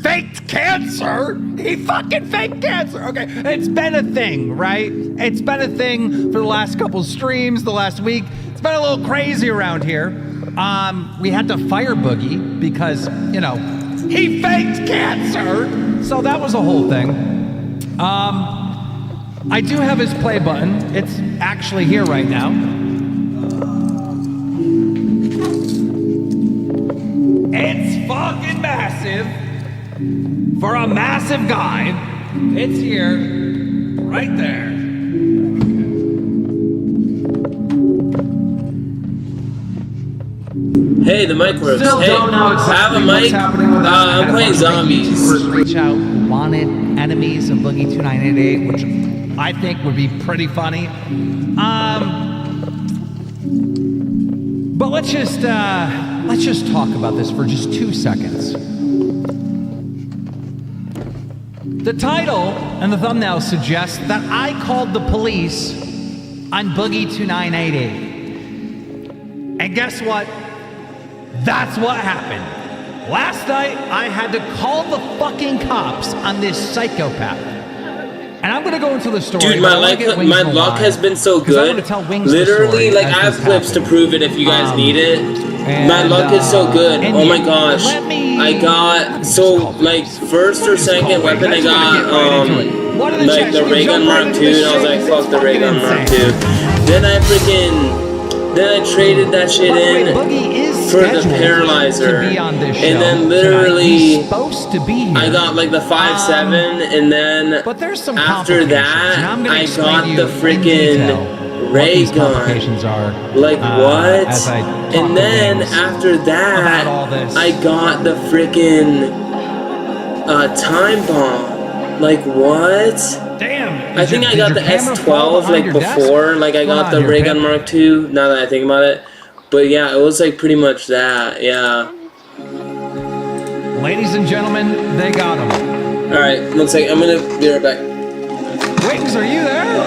faked cancer. He fucking faked cancer. Okay, it's been a thing, right? It's been a thing for the last couple streams, the last week. It's been a little crazy around here. We had to fire Boogie because, you know, he faked cancer. So that was a whole thing. I do have his play button. It's actually here right now. It's fucking massive. For a massive guy, it's here, right there. Hey, the mic works. Still Hey, don't know exactly I have a mic. what's happening with that. I'm playing zombies. YouTubers reach out, wanted enemies of Boogie 2988, which I think would be pretty funny. But let's just talk about this for just 2 seconds. The title and the thumbnail suggest that I called the police on Boogie 2988. And guess what? That's what happened. Last night, I had to call the fucking cops on this psychopath. And I'm gonna go into the story. Dude, my luck has been so good. Literally, like, I have clips to prove it if you guys need it. My luck is so good. Oh my gosh. I got, so, like, first or second weapon I got, like, the ray gun Mark II, and I was like, fuck the ray gun Mark II. Then I traded that shit in for the paralyzer, and then literally I got like the 5.7, and then after that I got the freaking ray gun. Like what? And then after that I got the freaking time bomb. Like what? Damn! I think I got the S12 like before, like I got the ray gun Mark II, now that I think about it. But yeah, it was like pretty much that, yeah. Ladies and gentlemen, they got him. Alright, 1 second, I'm gonna be right back. Wings, are you there?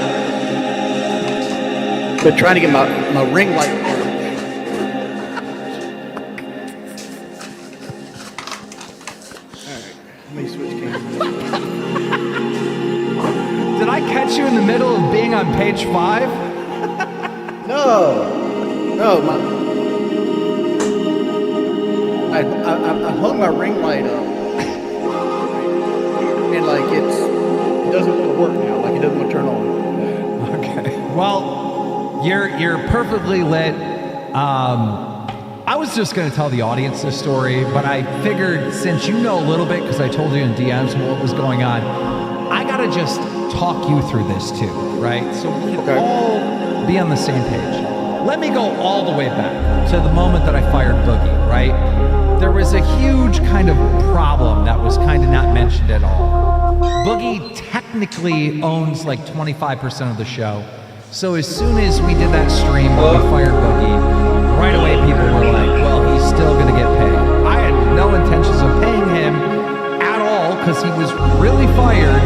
Been trying to get my ring light. Alright, let me switch cameras. Did I catch you in the middle of being on page 5? No, I hung my ring light up, and like it doesn't want to work now. Like it doesn't want to turn on. Okay. Well, you're perfectly lit. I was just going to tell the audience this story, but I figured since you know a little bit, because I told you in DMs what was going on, I gotta just talk you through this too, right? So we can all be on the same page. Let me go all the way back to the moment that I fired Boogie, right? There was a huge kind of problem that was kind of not mentioned at all. Boogie technically owns like 25% of the show. So as soon as we did that stream where we fired Boogie, right away people were like, well, he's still gonna get paid. I had no intentions of paying him at all because he was really fired.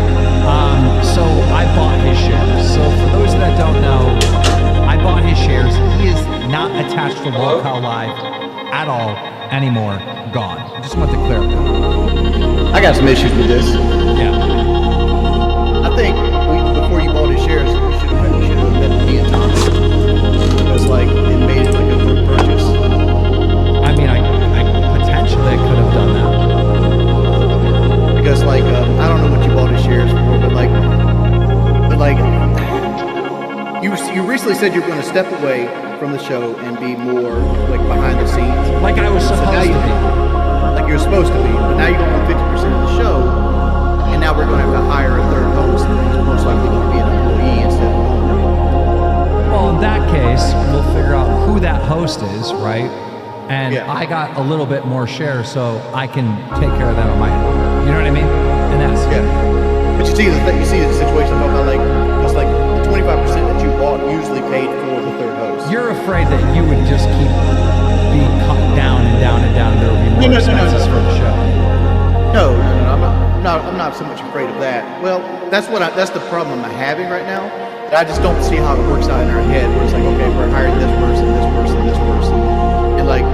So I bought his shares. So for those that don't know, I bought his shares. He is not attached to Locale Live at all anymore. Gone. I just want to clear up that. I got some issues with this. Yeah. I think before you bought his shares, you should have bet me and Tom. Because like it made it like a group purchase. I mean, I potentially could have done that. Because like I don't know what you bought his shares for, but like you recently said you're going to step away from the show and be more like behind the scenes, Like I was supposed to be. like you're supposed to be. But now you don't want 50% of the show, and now we're going to have to hire a third host who's most likely going to be an employee instead of an owner. Well, in that case, we'll figure out who that host is, right? And Yeah. I got a little bit more shares, so I can take care of that on my own. You know what I mean? And that's But you see the situation I'm talking about, like, because like the 25% that you bought usually paid for the third host. You're afraid that you would just keep being cut down and down and down, and there would be more expenses for the show. No, I'm not so much afraid of that. Well, that's the problem I'm having right now. That I just don't see how it works out in our head. Where it's like, okay, we're hiring this person, and like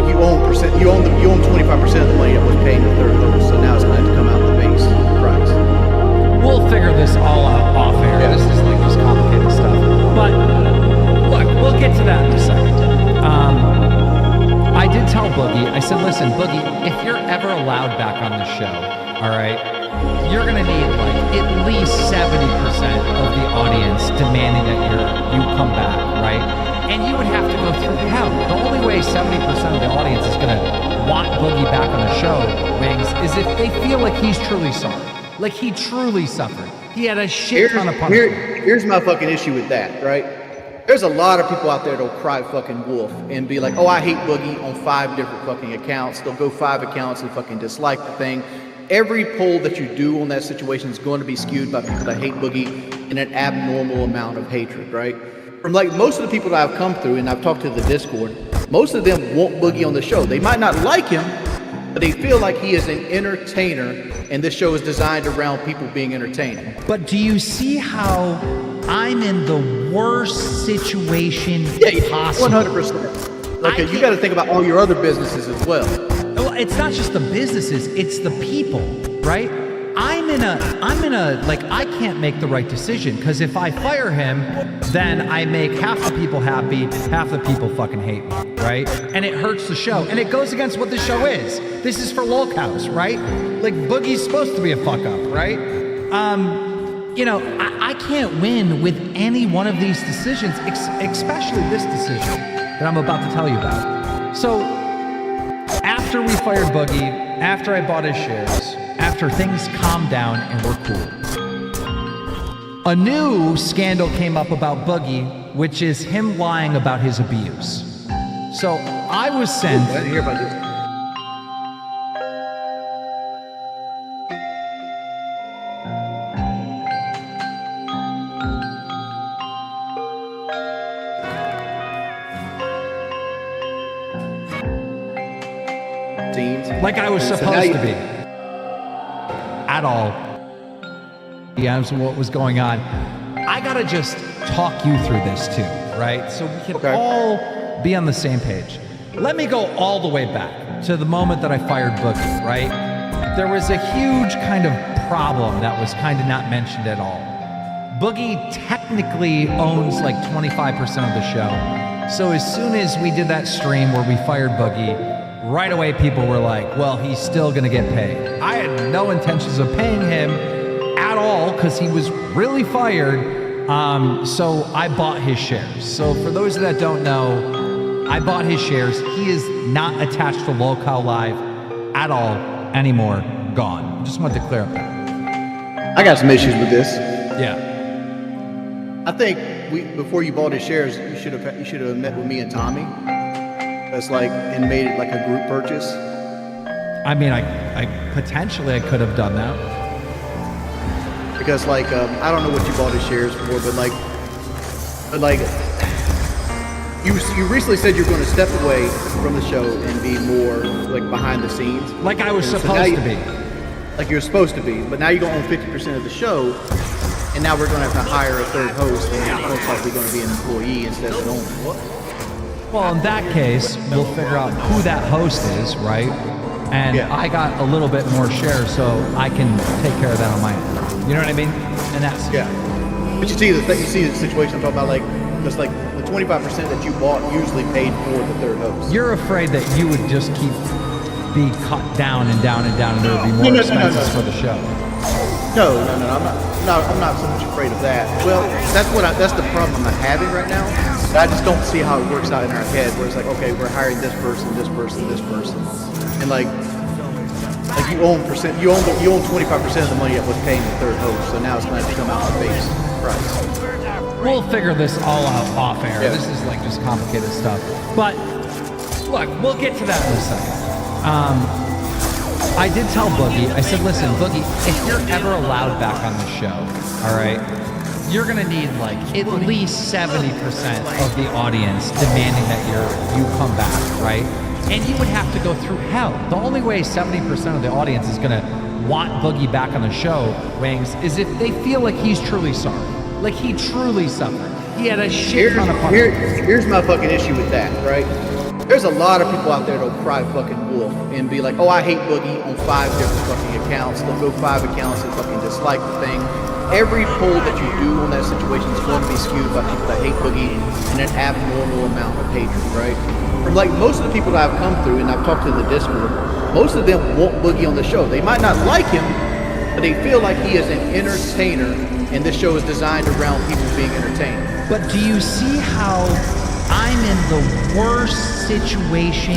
you own 25% of the money that was paying the third host. you're ever allowed back on the show, all right, you're gonna need like at least 70% of the audience demanding that you come back, right? And you would have to go through hell. The only way 70% of the audience is gonna want Boogie back on the show, Wings, is if they feel like he's truly sorry. Like he truly suffered. He had a shit ton of punishment. Here's my fucking issue with that, right? There's a lot of people out there that'll cry fucking wolf and be like, oh, I hate Boogie on 5 different fucking accounts. They'll go 5 accounts and fucking dislike the thing. Every poll that you do on that situation is going to be skewed by people that hate Boogie in an abnormal amount of hatred, right? From like most of the people that I've come through and I've talked to the Discord, most of them want Boogie on the show. They might not like him, but they feel like he is an entertainer and this show is designed around people being entertaining. But do you see how I'm in the worst situation possible? 100%. Okay, you got to think about all your other businesses as well. Well, it's not just the businesses, it's the people, right? I'm in a, like, I can't make the right decision, because if I fire him, then I make half the people happy, half the people fucking hate me, right? And it hurts the show, and it goes against what the show is. This is for lolcows, right? Like, Boogie's supposed to be a fuck up, right? You know, I can't win with any one of these decisions, especially this decision that I'm about to tell you about. So, after we fired Boogie, after I bought his shares, after things calmed down and we're cool, a new scandal came up about Boogie, which is him lying about his abuse. So I was sent. I didn't hear about this. Like I was supposed to be. At all. Yeah, so what was going on. I gotta just talk you through this too, right? So we can all be on the same page. Let me go all the way back to the moment that I fired Boogie, right? There was a huge kind of problem that was kind of not mentioned at all. Boogie technically owns like 25% of the show. So as soon as we did that stream where we fired Boogie, right away, people were like, well, he's still going to get paid. I had no intentions of paying him at all because he was really fired. So I bought his shares. So for those that don't know, I bought his shares. He is not attached to Lolcow Live at all anymore. Gone. Just wanted to clear up that. I got some issues with this. Yeah. I think before you bought his shares, you should have met with me and Tommy. That's like, and made it like a group purchase. I mean, I potentially could have done that. Because like, I don't know what you bought his shares for, but like, you recently said you're going to step away from the show and be more like behind the scenes. Like I was supposed to be. Like you're supposed to be, but now you're going to own 50% of the show, and now we're going to have to hire a third host, and it's most likely going to be an employee instead of an owner. Well, in that case, we'll figure out who that host is, right? And I got a little bit more shares, so I can take care of that on my own. You know what I mean? And that's But you see the situation I'm talking about, like just like the 25% that you bought usually paid for the third host. You're afraid that you would just be cut down and down and down, and there would be more expenses for the show. No, I'm not so much afraid of that. Well, that's the problem I'm having right now. I just don't see how it works out in our head, where it's like, okay, we're hiring this person, and like you own 25% of the money that was paying the third host, so now it's going to come out of the base price. We'll figure this all out off air. This is like just complicated stuff. But look, we'll get to that in a second. I did tell Boogie, I said, listen, Boogie, if you're ever allowed back on the show, all right, you're going to need like at least 70% of the audience demanding that you come back, right? And you would have to go through hell. The only way 70% of the audience is going to want Boogie back on the show, Wings, is if they feel like he's truly sorry. Like he truly suffered. He had a shit ton of punishment. Here's my fucking issue with that, right? There's a lot of people out there that'll cry fucking wolf and be like, oh, I hate Boogie on 5 different fucking accounts. They'll go 5 accounts and fucking dislike the thing. Every poll that you do on that situation is going to be skewed by people that hate Boogie in an abnormal amount of hatred, right? From like most of the people that I've come through and I've talked to in the Discord, most of them want Boogie on the show. They might not like him, but they feel like he is an entertainer, and this show is designed around people being entertained. But do you see how I'm in the worst situation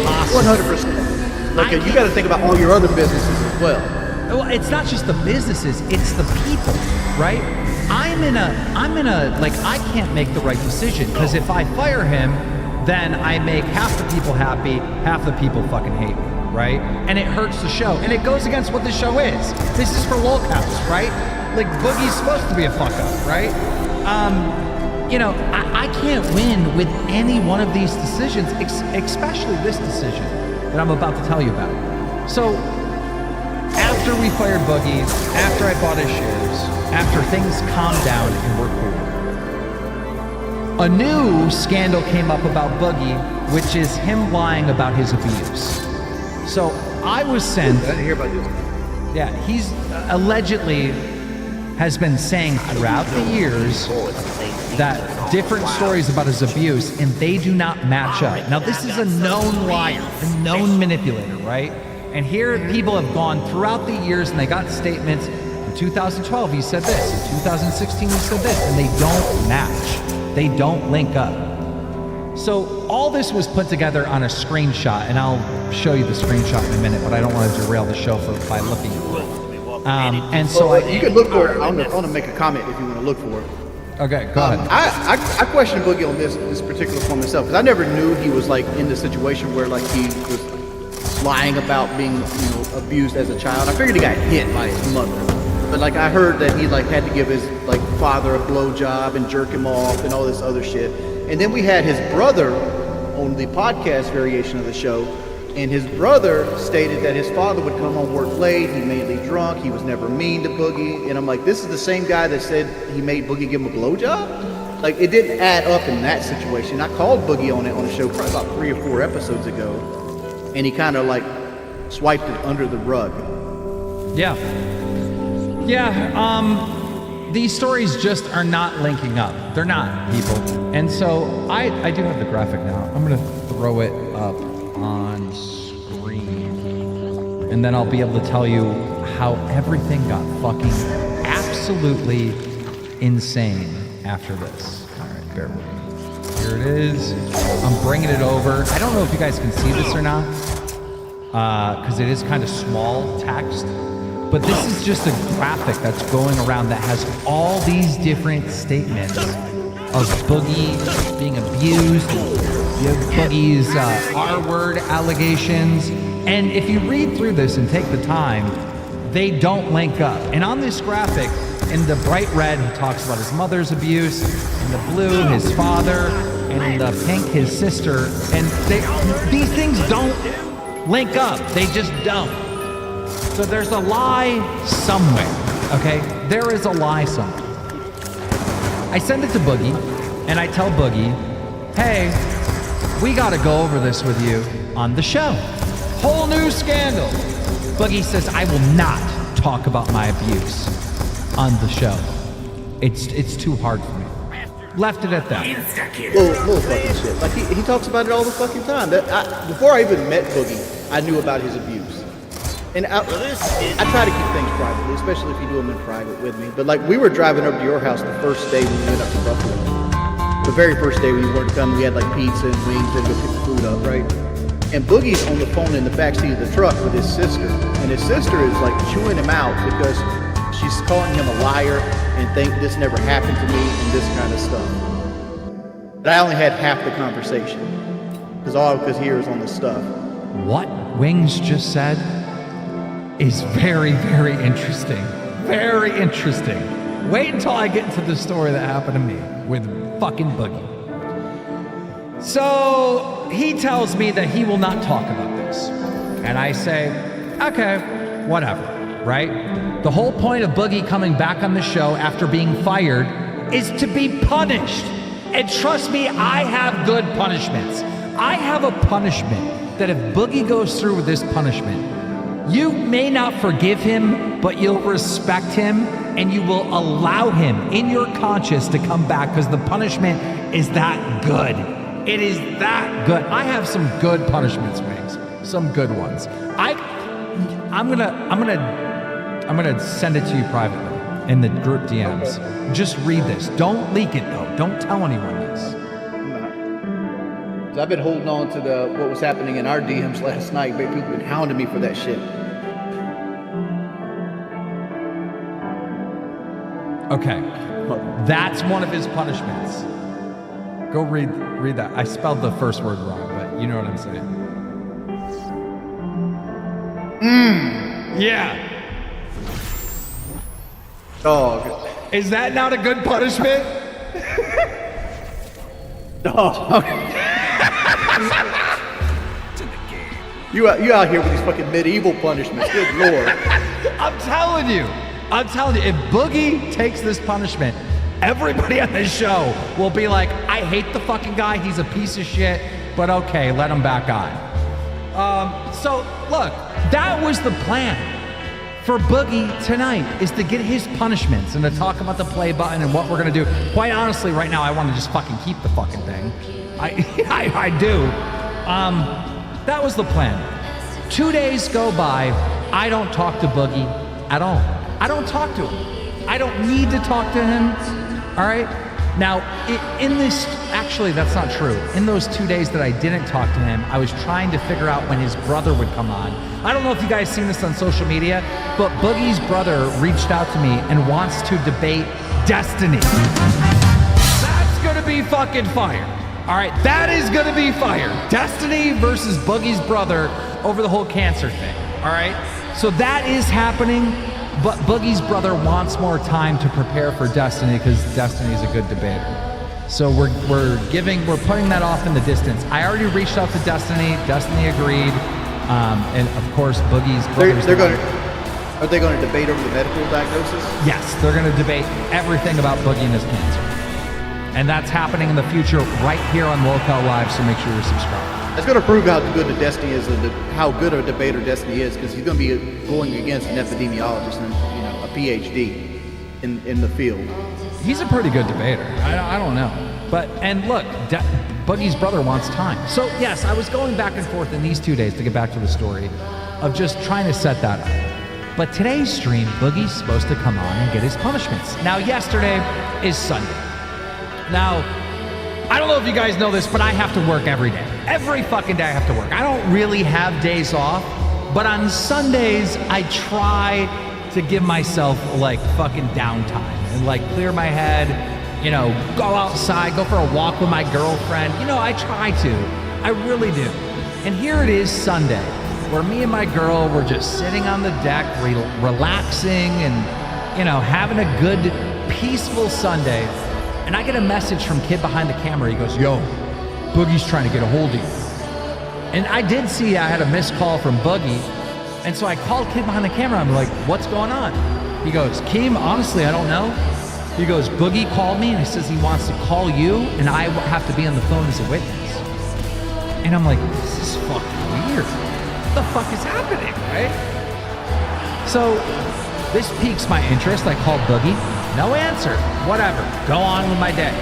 possible? 100%. Like, you got to think about all your other businesses as well. Well, it's not just the businesses, it's the people, right? I'm in a, like, I can't make the right decision, because if I fire him, then I make half the people happy, half the people fucking hate me, right? And it hurts the show, and it goes against what the show is. This is for lolcows, right? Like, Boogie's supposed to be a fuck up, right? You know, I can't win with any one of these decisions, especially this decision that I'm about to tell you about. So, after we fired Boogie, after I bought his shares, after things calmed down and were cool, a new scandal came up about Boogie, which is him lying about his abuse. So I was sent. I didn't hear about this. Yeah, he's allegedly has been saying throughout the years that different stories about his abuse, and they do not match up. Now, this is a known liar, a known manipulator, right? And here people have gone throughout the years and they got statements. In 2012, he said this. In 2016, he said this. And they don't match. They don't link up. So all this was put together on a screenshot, and I'll show you the screenshot in a minute, but I don't want to derail the show by looking for it. And so you can look for it. I want to make a comment if you want to look for it. Okay, go ahead. I question Boogie on this particular point myself, because I never knew he was like in the situation where like he was lying about being, you know, abused as a child. I figured he got hit by his mother, but like I heard that he like had to give his like father a blowjob and jerk him off and all this other shit. And then we had his brother on the podcast variation of the show, and his brother stated that his father would come home work late, he mainly drunk, he was never mean to Boogie. And I'm like, this is the same guy that said he made Boogie give him a blowjob? Like, it didn't add up in that situation. I called Boogie on it on the show probably about 3 or 4 episodes ago, and he kind of like swiped it under the rug. Yeah. These stories just are not linking up. They're not, people. And so I do have the graphic now. I'm going to throw it up on screen. And then I'll be able to tell you how everything got fucking absolutely insane after this. All right, bear with me. Here it is. I'm bringing it over. I don't know if you guys can see this or not, because it is kind of small text. But this is just a graphic that's going around that has all these different statements of Boogie being abused, Boogie's R-word allegations. And if you read through this and take the time, they don't link up. And on this graphic, in the bright red, he talks about his mother's abuse, in the blue, his father, and in the pink, his sister. And these things don't link up. They just don't. So there's a lie somewhere, okay? There is a lie somewhere. I send it to Boogie, and I tell Boogie, hey, we gotta go over this with you on the show. Whole new scandal. Boogie says, I will not talk about my abuse on the show. It's too hard for me. Left it at that. Little fucking shit. Like, he talks about it all the fucking time. Before I even met Boogie, I knew about his abuse. And I try to keep things private, especially if you do them in private with me. But like, we were driving up to your house the first day when we went up to Buffalo. The very first day when you weren't coming, we had like pizza and wings and go pick the food up, right? And Boogie's on the phone in the backseat of the truck with his sister. And his sister is like chewing him out because she's calling him a liar and think this never happened to me and this kind of stuff. But I only had half the conversation because all I could hear is on the stuff. What Wings just said is very, very interesting. Very interesting. Wait until I get into the story that happened to me with fucking Boogie. So he tells me that he will not talk about this. And I say, okay, whatever, right? The whole point of Boogie coming back on the show after being fired is to be punished. And trust me, I have good punishments. I have a punishment that if Boogie goes through with this punishment, you may not forgive him, but you'll respect him and you will allow him in your conscience to come back because the punishment is that good. It is that good. I have some good punishments, Wings. Some good ones. I'm gonna send it to you privately in the group DMs. Okay. Just read this. Don't leak it though. Don't tell anyone this. I've been holding on to what was happening in our DMs last night, but people have been hounding me for that shit. Okay, that's one of his punishments. Go read that. I spelled the first word wrong, but you know what I'm saying. Yeah. Dog. Is that not a good punishment? Dog. You out here with these fucking medieval punishments. Good Lord. I'm telling you, if Boogie takes this punishment, everybody on this show will be like, I hate the fucking guy, he's a piece of shit, but okay, let him back on. So look, that was the plan for Boogie tonight, is to get his punishments and to talk about the play button and what we're gonna do. Quite honestly, right now, I want to just fucking keep the fucking thing. I do. That was the plan. 2 days go by, I don't talk to Boogie at all. I don't talk to him. I don't need to talk to him, all right? Now, actually, that's not true. In those 2 days that I didn't talk to him, I was trying to figure out when his brother would come on. I don't know if you guys seen this on social media, but Boogie's brother reached out to me and wants to debate Destiny. That's gonna be fucking fire. All right, that is gonna be fire. Destiny versus Boogie's brother over the whole cancer thing, all right? So that is happening, but Boogie's brother wants more time to prepare for Destiny because Destiny is a good debater. So we're putting that off in the distance. I already reached out to Destiny. Destiny agreed, and of course Boogie's brother. Are they going to debate over the medical diagnosis? Yes, they're going to debate everything about Boogie and his cancer. And that's happening in the future right here on Locale Live, so make sure you're subscribed. That's going to prove how good a Destiny is, and how good a debater Destiny is, because he's going to be going against an epidemiologist and a PhD in the field. He's a pretty good debater. I don't know. And look, Boogie's brother wants time. So yes, I was going back and forth in these 2 days to get back to the story of just trying to set that up. But today's stream, Boogie's supposed to come on and get his punishments. Now, yesterday is Sunday. Now, I don't know if you guys know this, but I have to work every day. Every fucking day I have to work. I don't really have days off, but on Sundays, I try to give myself like fucking downtime and like clear my head, go outside, go for a walk with my girlfriend. I try to. I really do. And here it is Sunday, where me and my girl were just sitting on the deck, relaxing and, having a good, peaceful Sunday. And I get a message from Kid behind the camera. He goes, yo, Boogie's trying to get a hold of you. And I did see I had a missed call from Boogie. And so I called Kid behind the camera. I'm like, what's going on? He goes, Keem, honestly, I don't know. He goes, Boogie called me and he says he wants to call you and I have to be on the phone as a witness. And I'm like, this is fucking weird. What the fuck is happening, right? So this piques my interest. I called Boogie. No answer. Whatever. Go on with my day.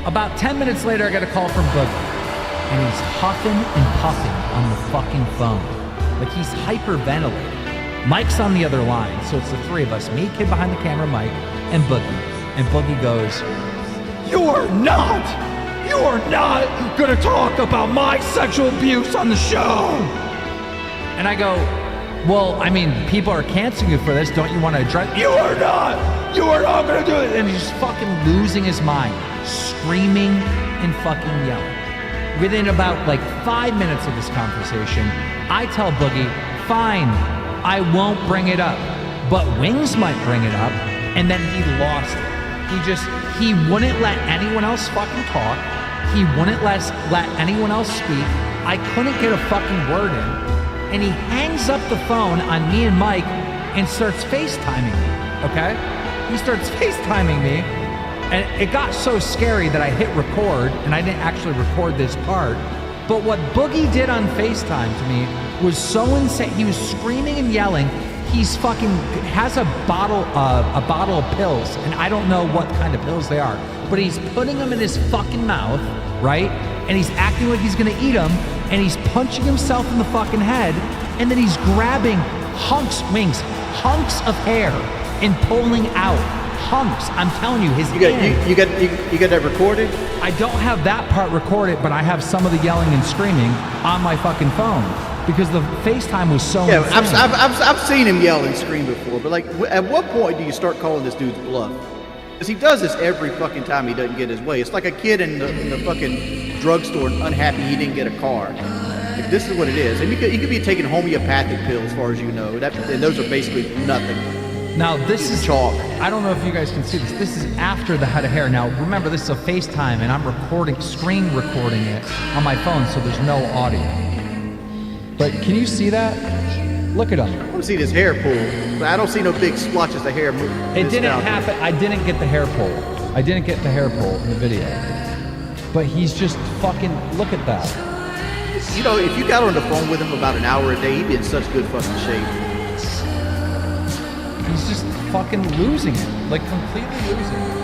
About 10 minutes later, I get a call from Boogie. And he's huffing and puffing on the fucking phone. Like he's hyperventilating. Mike's on the other line. So it's the three of us. Me, Kid behind the camera, Mike, and Boogie. And Boogie goes, You are not going to talk about my sexual abuse on the show. And I go, well, I mean, people are canceling you for this. Don't you want to address? You are not going to do it. And he's just fucking losing his mind, screaming and fucking yelling. Within about like 5 minutes of this conversation, I tell Boogie, fine, I won't bring it up, but Wings might bring it up. And then he lost it. He wouldn't let anyone else fucking talk. He wouldn't let anyone else speak. I couldn't get a fucking word in. And he hangs up the phone on me and Mike and starts FaceTiming me, okay? He starts FaceTiming me, and it got so scary that I hit record, and I didn't actually record this part. But what Boogie did on FaceTime to me was so insane. He was screaming and yelling. He's fucking has a bottle of pills, and I don't know what kind of pills they are, but he's putting them in his fucking mouth, right? And he's acting like he's gonna eat them, and he's punching himself in the fucking head, and then he's grabbing hunks of hair and pulling out hunks. I'm telling you, you got that recorded? I don't have that part recorded, but I have some of the yelling and screaming on my fucking phone because the FaceTime was so insane. I've seen him yell and scream before, but like, at what point do you start calling this dude's bluff? Because he does this every fucking time he doesn't get his way. It's like a kid in the fucking drugstore unhappy he didn't get a car. Like, this is what it is. And he could be taking homeopathic pills, as far as you know. And those are basically nothing. Now, this is chalk. I don't know if you guys can see this. This is after the head of hair. Now, remember, this is a FaceTime, and I'm screen recording it on my phone, so there's no audio. But can you see that? Look at him. I want to see this hair pull. But I don't see no big splotches of hair moving. It didn't happen. I didn't get the hair pull. I didn't get the hair pull in the video. But he's just fucking, look at that. You know, if you got on the phone with him about an hour a day, he'd be in such good fucking shape. He's just fucking losing it. Like, completely losing it.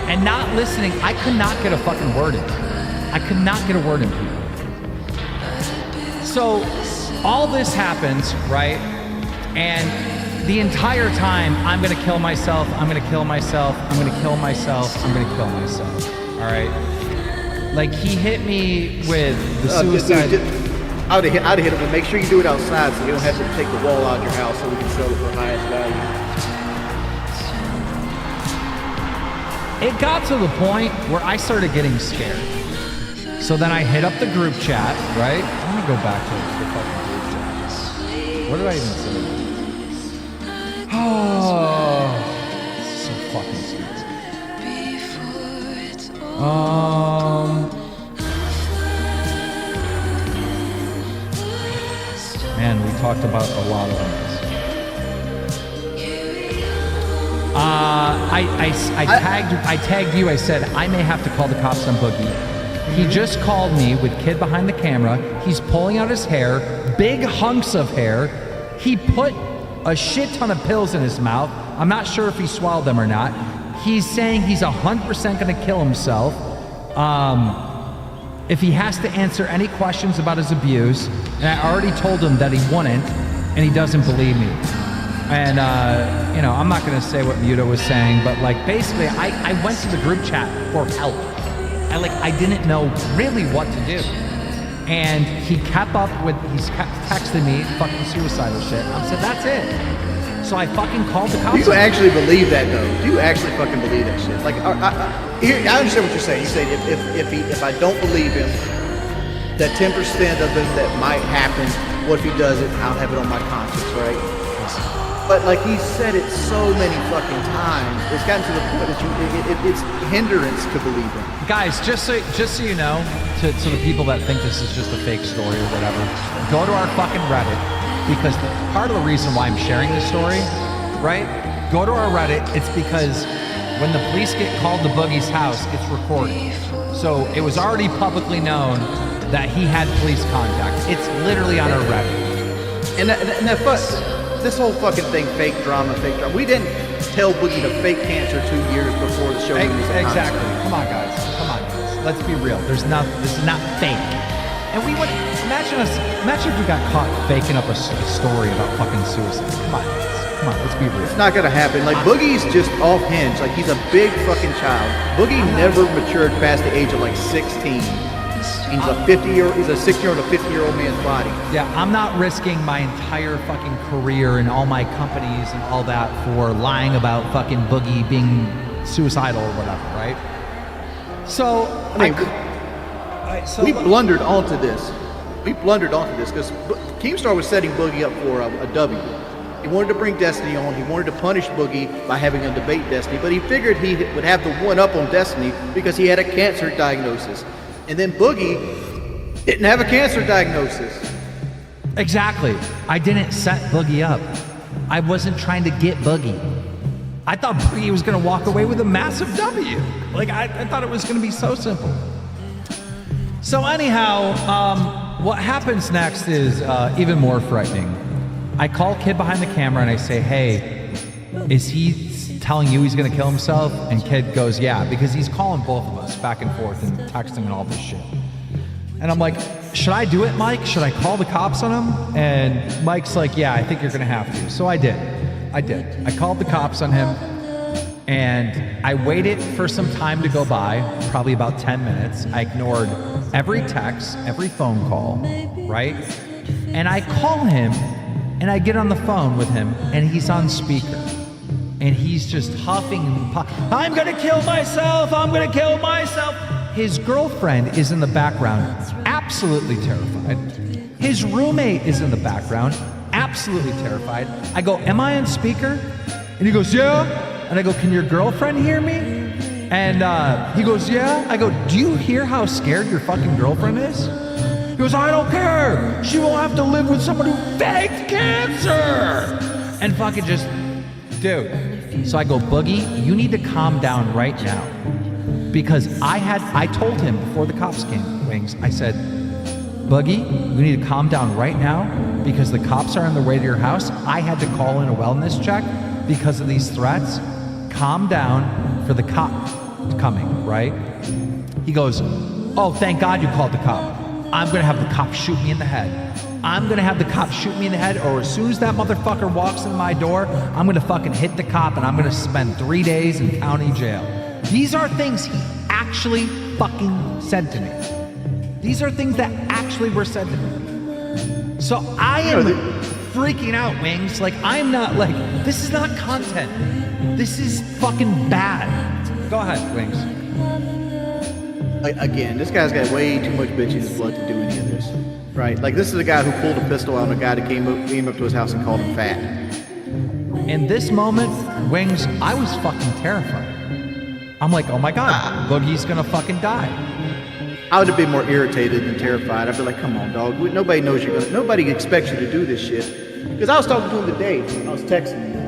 And not listening. I could not get a fucking word in. I could not get a word in, people. So, all this happens, right? And the entire time, I'm gonna kill myself, I'm gonna kill myself, I'm gonna kill myself, I'm gonna kill myself. All right? Like, he hit me with the suicide. I'd have hit him, but make sure you do it outside so you don't have to take the wall out of your house so we can sell it for highest value. It got to the point where I started getting scared. So then I hit up the group chat, right? Let me go back to the fucking group chat. What did I even say? Oh, so fucking sweet. Man, we talked about a lot of this. I tagged you. I said I may have to call the cops on Boogie. He just called me with kid behind the camera. He's pulling out his hair, big hunks of hair. He put a shit ton of pills in his mouth. I'm not sure if he swallowed them or not. He's saying he's 100% going to kill himself if he has to answer any questions about his abuse. And I already told him that he wouldn't, and he doesn't believe me. And, you know, I'm not going to say what Muta was saying, but, like, basically, I went to the group chat for help. I didn't know really what to do. And he kept texting me fucking suicidal shit. I said, that's it. So I fucking called the cops. Do you actually believe that, though? Do you actually fucking believe that shit? Like, I understand what you're saying. You say if I don't believe him, that 10% of it that might happen, what if he does it, I'll have it on my conscience, right? But like he said it so many fucking times, it's gotten to the point that it's hindrance to believe him. Guys, just so you know, to the people that think this is just a fake story or whatever, go to our fucking Reddit, because part of the reason why I'm sharing this story, right? Go to our Reddit. It's because when the police get called to Boogie's house, it's recorded. So it was already publicly known that he had police contact. It's literally on our Reddit. And this whole fucking thing, fake drama. We didn't tell Boogie to fake cancer 2 years before the show. Exactly. Come on, guys. Let's be real. This is not fake. And we would imagine if we got caught faking up a story about fucking suicide. Come on, let's be real. It's not gonna happen. Like, Boogie's just off hinge. Like, he's a big fucking child. Boogie never matured past the age of like 16. He's a 60-year-old, a 50-year-old man's body. Yeah, I'm not risking my entire fucking career and all my companies and all that for lying about fucking Boogie being suicidal or whatever, right? So, we blundered onto this. Because Keemstar was setting Boogie up for a W. He wanted to bring Destiny on. He wanted to punish Boogie by having him debate Destiny, but he figured he would have the one up on Destiny because he had a cancer diagnosis. And then Boogie didn't have a cancer diagnosis. Exactly. I didn't set Boogie up. I wasn't trying to get Boogie. I thought Boogie was going to walk away with a massive W. Like, I thought it was going to be so simple. So anyhow, what happens next is even more frightening. I call Kid behind the camera and I say, hey, is he telling you he's going to kill himself? And Kid goes, yeah, because he's calling both of us back and forth and texting and all this shit. And I'm like, should I do it, Mike? Should I call the cops on him? And Mike's like, yeah, I think you're gonna have to. So I did. I called the cops on him, and I waited for some time to go by, probably about 10 minutes. I ignored every text, every phone call, right? And I call him, and I get on the phone with him, and he's on speaker. And he's just huffing and puffing. I'm gonna kill myself! I'm gonna kill myself! His girlfriend is in the background, absolutely terrified. His roommate is in the background, absolutely terrified. I go, am I on speaker? And he goes, yeah. And I go, can your girlfriend hear me? And he goes, yeah. I go, do you hear how scared your fucking girlfriend is? He goes, I don't care. She won't have to live with someone who faked cancer. And fucking just, dude. So I go, Boogie, you need to calm down right now. Because I told him before the cops came, Wings, I said, Boogie, you need to calm down right now because the cops are on their way to your house. I had to call in a wellness check because of these threats. Calm down for the cop coming, right? He goes, oh, thank God you called the cop. I'm gonna have the cop shoot me in the head. I'm gonna have the cop shoot me in the head, or as soon as that motherfucker walks in my door, I'm gonna fucking hit the cop and I'm gonna spend 3 days in county jail. These are things he actually fucking said to me. These are things that actually were said to me. So I am freaking out, Wings. Like, I'm not like, this is not content. This is fucking bad. Go ahead, Wings. Again, this guy's got way too much bitch in his blood to do any of this, right? Like, this is a guy who pulled a pistol on a guy that came up to his house and called him fat. In this moment, Wings, I was fucking terrified. I'm like, oh my God, Boogie's gonna fucking die. I would have been more irritated than terrified. I'd be like, come on, dog. Nobody knows nobody expects you to do this shit. Because I was talking to him today. I was texting him.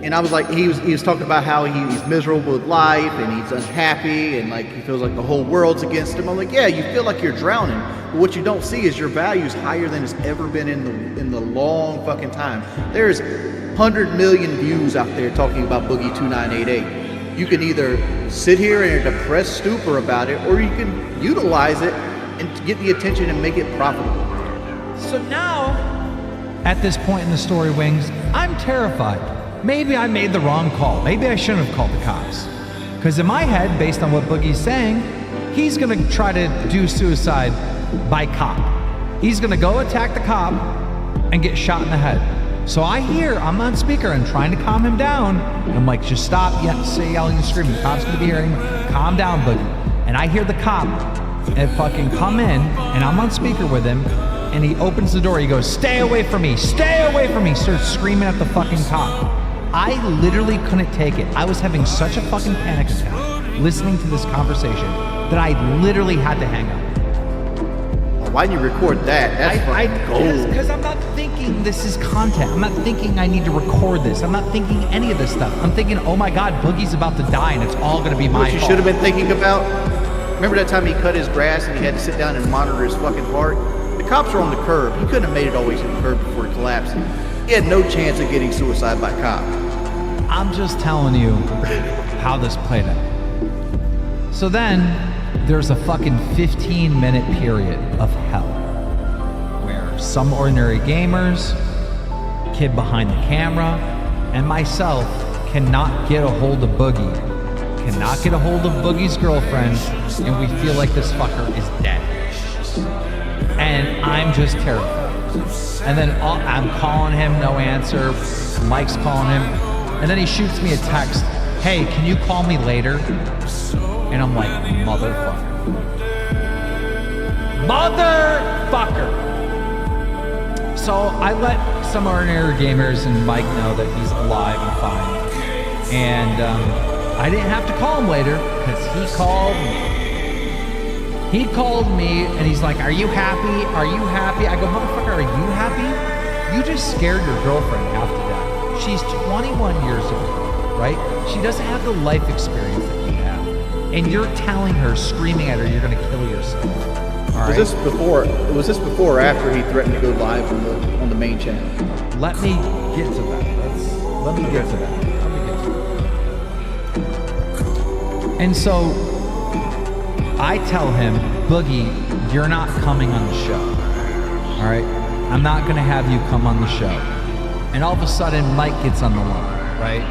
And I was like, he was talking about how he's miserable with life and he's unhappy and like he feels like the whole world's against him. I'm like, yeah, you feel like you're drowning. But what you don't see is your value's higher than it's ever been in the long fucking time. There's 100 million views out there talking about Boogie 2988. You can either sit here in a depressed stupor about it, or you can utilize it and get the attention and make it profitable. So now, at this point in the story, Wings, I'm terrified. Maybe I made the wrong call. Maybe I shouldn't have called the cops. Because in my head, based on what Boogie's saying, he's gonna try to do suicide by cop. He's gonna go attack the cop and get shot in the head. So I'm on speaker and trying to calm him down. And I'm like, just stop yelling and screaming. The cop's gonna be hearing me. Calm down, Boogie. And I hear the cop and fucking come in, and I'm on speaker with him, and he opens the door. He goes, stay away from me, stay away from me. Starts screaming at the fucking cop. I literally couldn't take it. I was having such a fucking panic attack listening to this conversation that I literally had to hang up. Why didn't you record that? That's gold. Because I'm not thinking this is content. I'm not thinking I need to record this. I'm not thinking any of this stuff. I'm thinking, oh my God, Boogie's about to die and it's all going to be my fault. What you should have been thinking about? Remember that time he cut his grass and he had to sit down and monitor his fucking heart? The cops were on the curb. He couldn't have made it all the way to the curb before he collapsed. He had no chance of getting suicide by cop. I'm just telling you how this played out. So then, there's a fucking 15-minute period of hell where some ordinary gamers, kid behind the camera, and myself cannot get a hold of Boogie, cannot get a hold of Boogie's girlfriend, and we feel like this fucker is dead. And I'm just terrified. And then I'm calling him, no answer. Mike's calling him. And then he shoots me a text, hey, can you call me later? And I'm like, motherfucker. So I let some ordinary gamers and Mike know that he's alive and fine. And I didn't have to call him later because he called me. He called me and he's like, are you happy? Are you happy? I go, motherfucker, are you happy? You just scared your girlfriend half to death. She's 21 years old, right? She doesn't have the life experience that you have. And you're telling her, screaming at her, you're gonna kill yourself. All right? Was this before or after he threatened to go live on the main channel? Let me get to that. Let me get to that. And so I tell him Boogie, you're not coming on the show. All right? I'm not going to have you come on the show. And all of a sudden, Mike gets on the line, right?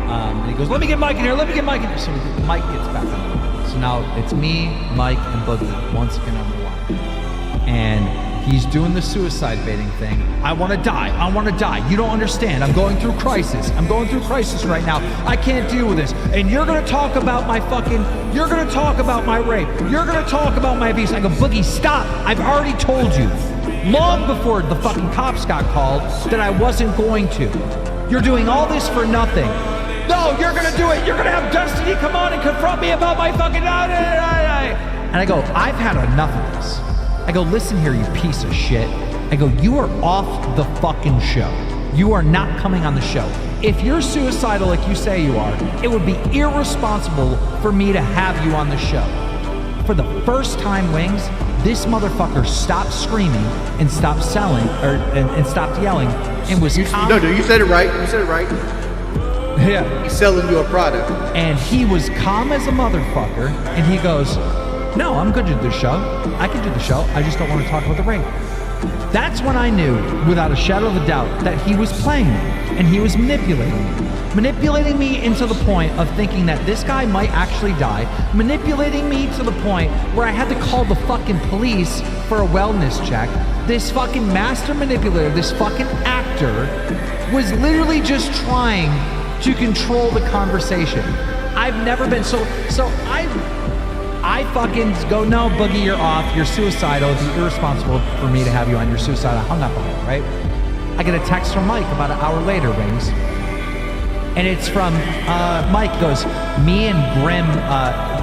And he goes, let me get Mike in here. So Mike gets back on the line. So now it's me, Mike, and Boogie once again on the line. And he's doing the suicide baiting thing. I want to die. You don't understand. I'm going through crisis right now. I can't deal with this. And you're going to talk about my rape. You're going to talk about my abuse. I go, Boogie, stop. I've already told you long before the fucking cops got called that I wasn't going to. You're doing all this for nothing. No, you're going to do it. You're going to have Destiny come on and confront me about my fucking... And I go, I've had enough of this. I go, listen here, you piece of shit. I go, you are off the fucking show. You are not coming on the show. If you're suicidal like you say you are, it would be irresponsible for me to have you on the show. For the first time, Wings, this motherfucker stopped screaming and stopped and stopped yelling and was calm. No, you said it right. Yeah. He's selling you a product. And he was calm as a motherfucker, and he goes, no, I'm good to do the show. I can do the show. I just don't want to talk about the rape. That's when I knew, without a shadow of a doubt, that he was playing me, and he was manipulating me into the point of thinking that this guy might actually die, manipulating me to the point where I had to call the fucking police for a wellness check. This fucking master manipulator, this fucking actor, was literally just trying to control the conversation. I've never been so I fucking go, no, Boogie, you're off. You're suicidal. It'd be irresponsible for me to have you on your suicide. I hung up on it, right? I get a text from Mike about an hour later, Wings. And it's from Mike. Goes, me and Grim.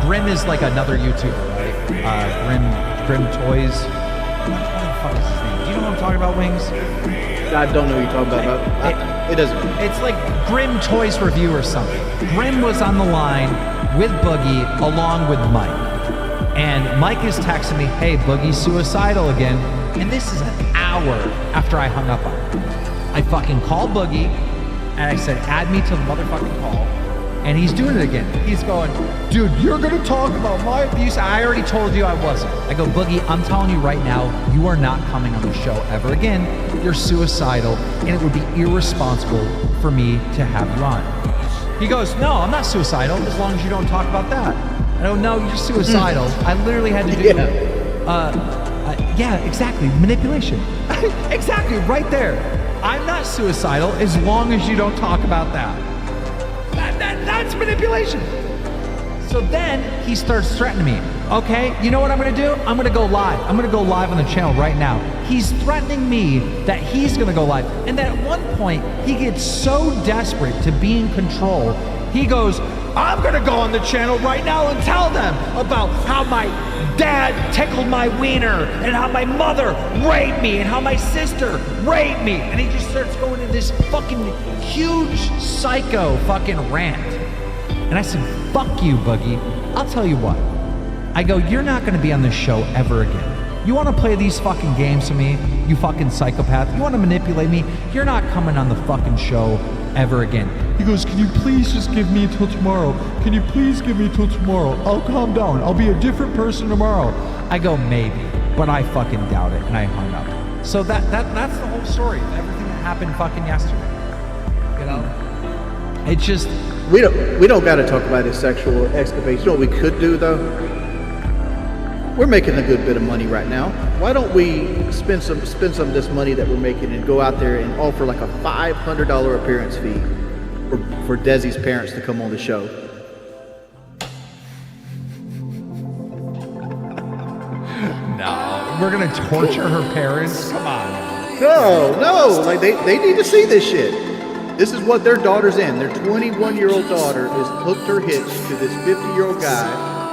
Grim is like another YouTuber, right? Grim Toys. What the fuck is his name? Do you know what I'm talking about, Wings? I don't know what you're talking about. It doesn't. It's like Grim Toys Review or something. Grim was on the line with Boogie along with Mike. And Mike is texting me, hey, Boogie's suicidal again. And this is an hour after I hung up on him. I fucking called Boogie, and I said, add me to the motherfucking call. And he's doing it again. He's going, dude, you're going to talk about my abuse. I already told you I wasn't. I go, Boogie, I'm telling you right now, you are not coming on the show ever again. You're suicidal, and it would be irresponsible for me to have you on. He goes, no, I'm not suicidal as long as you don't talk about that. I go, no, you're suicidal. I literally had to do, yeah, exactly, manipulation. Exactly, right there. I'm not suicidal as long as you don't talk about that. That's manipulation. So then he starts threatening me. Okay, you know what I'm going to do? I'm going to go live. I'm going to go live on the channel right now. He's threatening me that he's going to go live. And then at one point, he gets so desperate to be in control, he goes, I'm going to go on the channel right now and tell them about how my dad tickled my wiener and how my mother raped me and how my sister raped me. And he just starts going into this fucking huge psycho fucking rant. And I said, fuck you, Boogie. I'll tell you what. I go, you're not going to be on this show ever again. You want to play these fucking games with me, you fucking psychopath? You want to manipulate me? You're not coming on the fucking show ever again. He goes, can you please just give me until tomorrow? Can you please give me till tomorrow? I'll calm down. I'll be a different person tomorrow. I go, maybe, but I fucking doubt it, and I hung up. So that's the whole story. Everything that happened fucking yesterday. You know? It's just... We don't got to talk about his sexual escapades. You know what we could do, though? We're making a good bit of money right now. Why don't we spend some of this money that we're making and go out there and offer like a $500 appearance fee for Desi's parents to come on the show? No, we're gonna torture her parents. Come on. No. Like they need to see this shit. This is what their daughter's in. Their 21-year-old daughter is hooked her hitch to this 50-year-old guy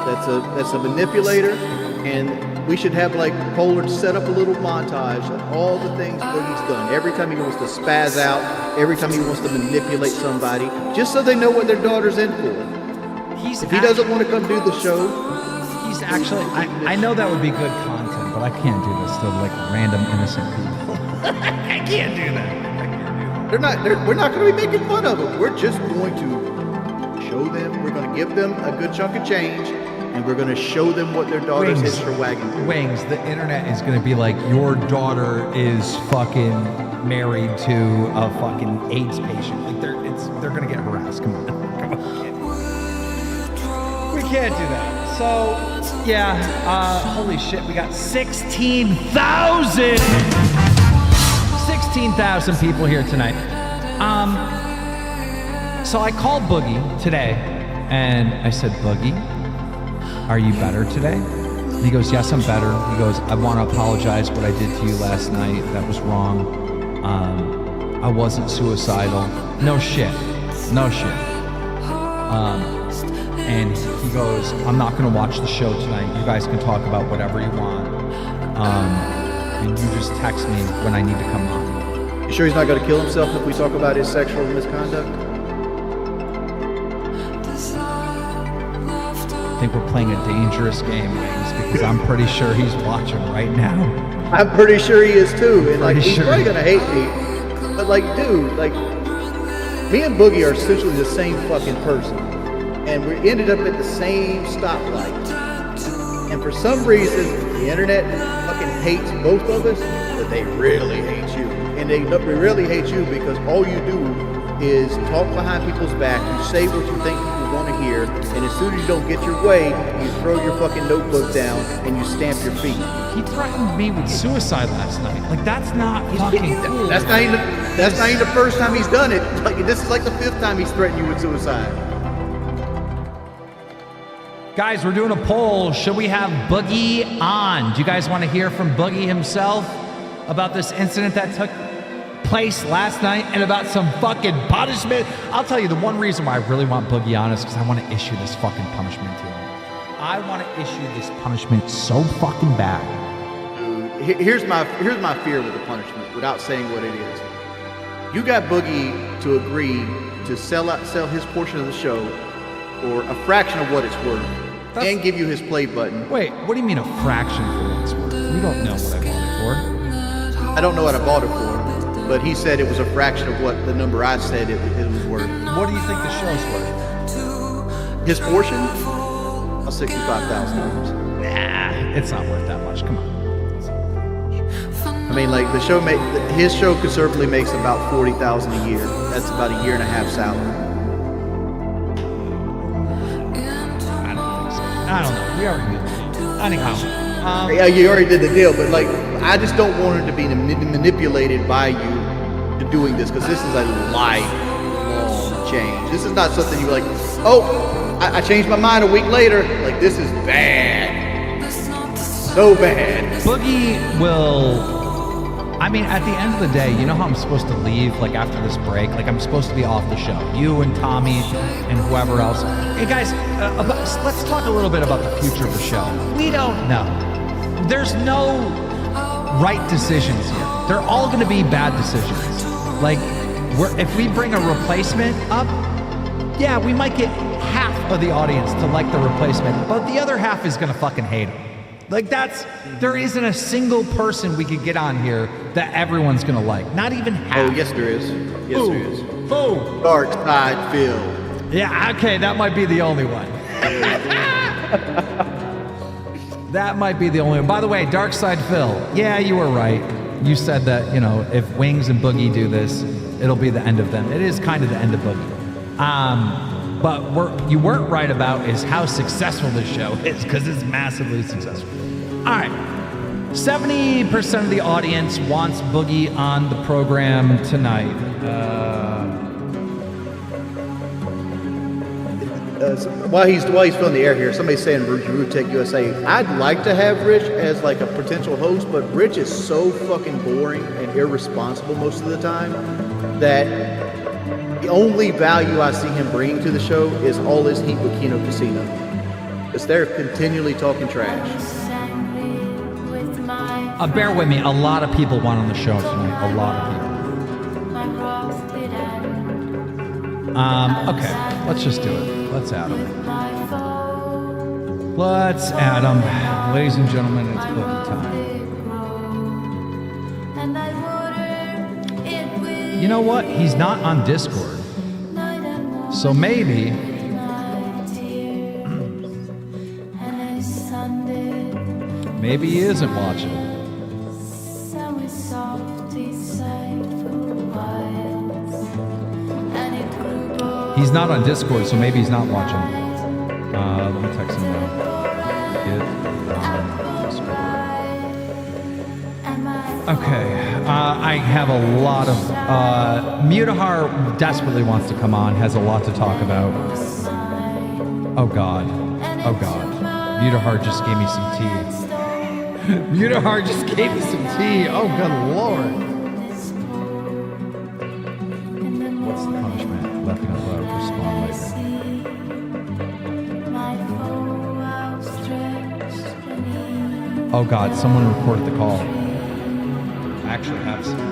that's a manipulator, and we should have like Pollard set up a little montage of all the things Boogie's done. Every time he wants to spaz out, every time he wants to manipulate somebody, just so they know what their daughter's in for. If he doesn't want to come do the show, he's actually. I know that would be good content, but I can't do this to like random innocent people. I can't do that. we're not going to be making fun of them. We're just going to show them. We're going to give them a good chunk of change, and we're going to show them what their daughter's hitched her wagon to. Wings, the internet is going to be like, your daughter is fucking married to a fucking AIDS patient. Like they're going to get harassed. Come on. We can't do that. So, yeah, holy shit, we got 16,000 people here tonight. So I called Boogie today, and I said, Boogie, are you better today? And he goes, yes, I'm better. He goes, I want to apologize what I did to you last night. That was wrong. I wasn't suicidal. No shit. And he goes, I'm not going to watch the show tonight. You guys can talk about whatever you want. And you just text me when I need to come on. You sure he's not going to kill himself if we talk about his sexual misconduct? I think we're playing a dangerous game, Wings, because I'm pretty sure he's watching right now. I'm pretty sure he is too. And like, he's probably going to hate me. But like, dude, like, me and Boogie are essentially the same fucking person. And we ended up at the same stoplight. And for some reason, the internet fucking hates both of us, but they really hate you. And they really hate you because all you do is talk behind people's back, you say what you think people want to hear, and as soon as you don't get your way, you throw your fucking notebook down and you stamp your feet. He threatened me with suicide last night. Like, that's not fucking cool. That's not even the first time he's done it. Like, this is like the 5th time he's threatened you with suicide. Guys, we're doing a poll. Should we have Boogie on? Do you guys want to hear from Boogie himself about this incident that took place last night and about some fucking punishment? I'll tell you, the one reason why I really want Boogie on is because I want to issue this fucking punishment to him. I want to issue this punishment so fucking bad. Dude, here's my fear with the punishment, without saying what it is. You got Boogie to agree to sell his portion of the show for a fraction of what it's worth. And give you his play button. Wait, what do you mean a fraction for what it's worth? We don't know what I bought it for. I don't know what I bought it for, but he said it was a fraction of what the number I said it was worth. What do you think the show's worth? His portion? $65,000. Nah, it's not worth that much. Come on. I mean, like his show conservatively makes about $40,000 a year. That's about a year and a half salary. I don't know. We already did the deal. Anyhow. Yeah, you already did the deal, but like, I just don't want him to be manipulated by you to doing this, because this is a lifelong change. This is not something you're like, oh, I changed my mind a week later. Like, this is bad. So bad. Boogie will... I mean, at the end of the day, you know how I'm supposed to leave, like, after this break? Like, I'm supposed to be off the show. You and Tommy and whoever else. Hey, guys, let's talk a little bit about the future of the show. We don't know. There's no right decisions here. They're all going to be bad decisions. Like, if we bring a replacement up, yeah, we might get half of the audience to like the replacement, but the other half is going to fucking hate him. Like, there isn't a single person we could get on here that everyone's gonna like. Not even half. Oh, yes there is. Yes there is. Oh, Dark Side Phil. Yeah, okay, that might be the only one. That might be the only one. By the way, Dark Side Phil, yeah, you were right. You said that, you know, if Wings and Boogie do this, it'll be the end of them. It is kind of the end of Boogie. But what you weren't right about is how successful this show is, because it's massively successful. All right. 70% of the audience wants Boogie on the program tonight. While he's filling the air here, somebody's saying Tech USA. I'd like to have Rich as like a potential host, but Rich is so fucking boring and irresponsible most of the time that the only value I see him bringing to the show is all his heat with Kino Casino. Because they're continually talking trash. Bear with me, a lot of people want on the show tonight. A lot of people. Okay, let's just do it. Let's add him. Let's add him. Ladies and gentlemen, it's Boogie time. You know what? He's not on Discord. So maybe Maybe he isn't watching. He's not on Discord, so maybe he's not watching. Let me text him now. Okay, I have a lot of... Mutahar desperately wants to come on, has a lot to talk about. Oh God. Oh God. Mutahar just gave me some tea. Mutahar just gave me some tea. Oh, good Lord. What's the punishment? Left out loud. Respond later. Oh God, someone reported the call. I actually have some.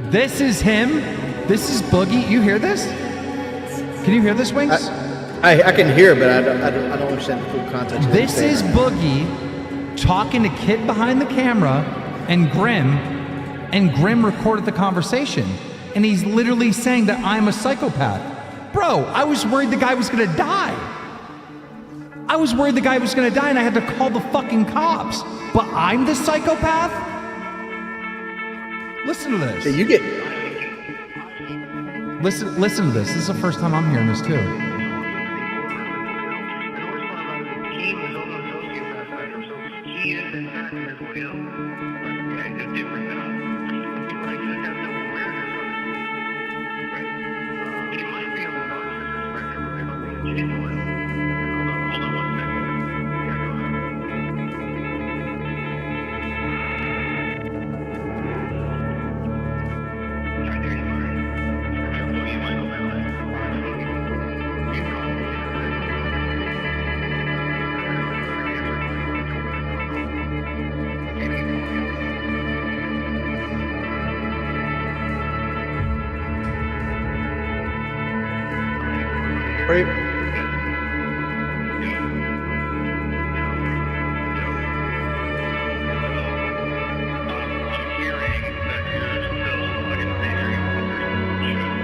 This is him. This is Boogie. You hear this? Can you hear this, Wings? I can hear, but I don't understand the full context. This is Boogie talking to Kid behind the camera and Grim recorded the conversation. And he's literally saying that I'm a psychopath. Bro, I was worried the guy was gonna die. I was worried the guy was gonna die and I had to call the fucking cops. But I'm the psychopath? Listen to this. So you get... Listen to this. This is the first time I'm hearing this too.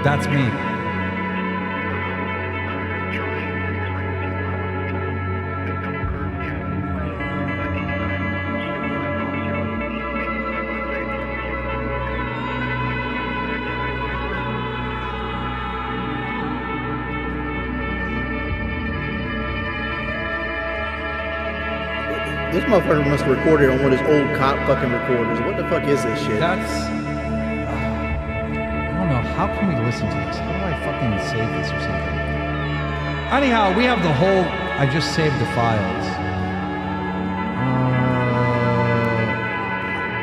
That's me. This motherfucker must have recorded on one of his old cop fucking recorders. What the fuck is this shit? That's... I don't know. How can we listen to this? How do I fucking save this or something? Anyhow, we have the whole... I just saved the files.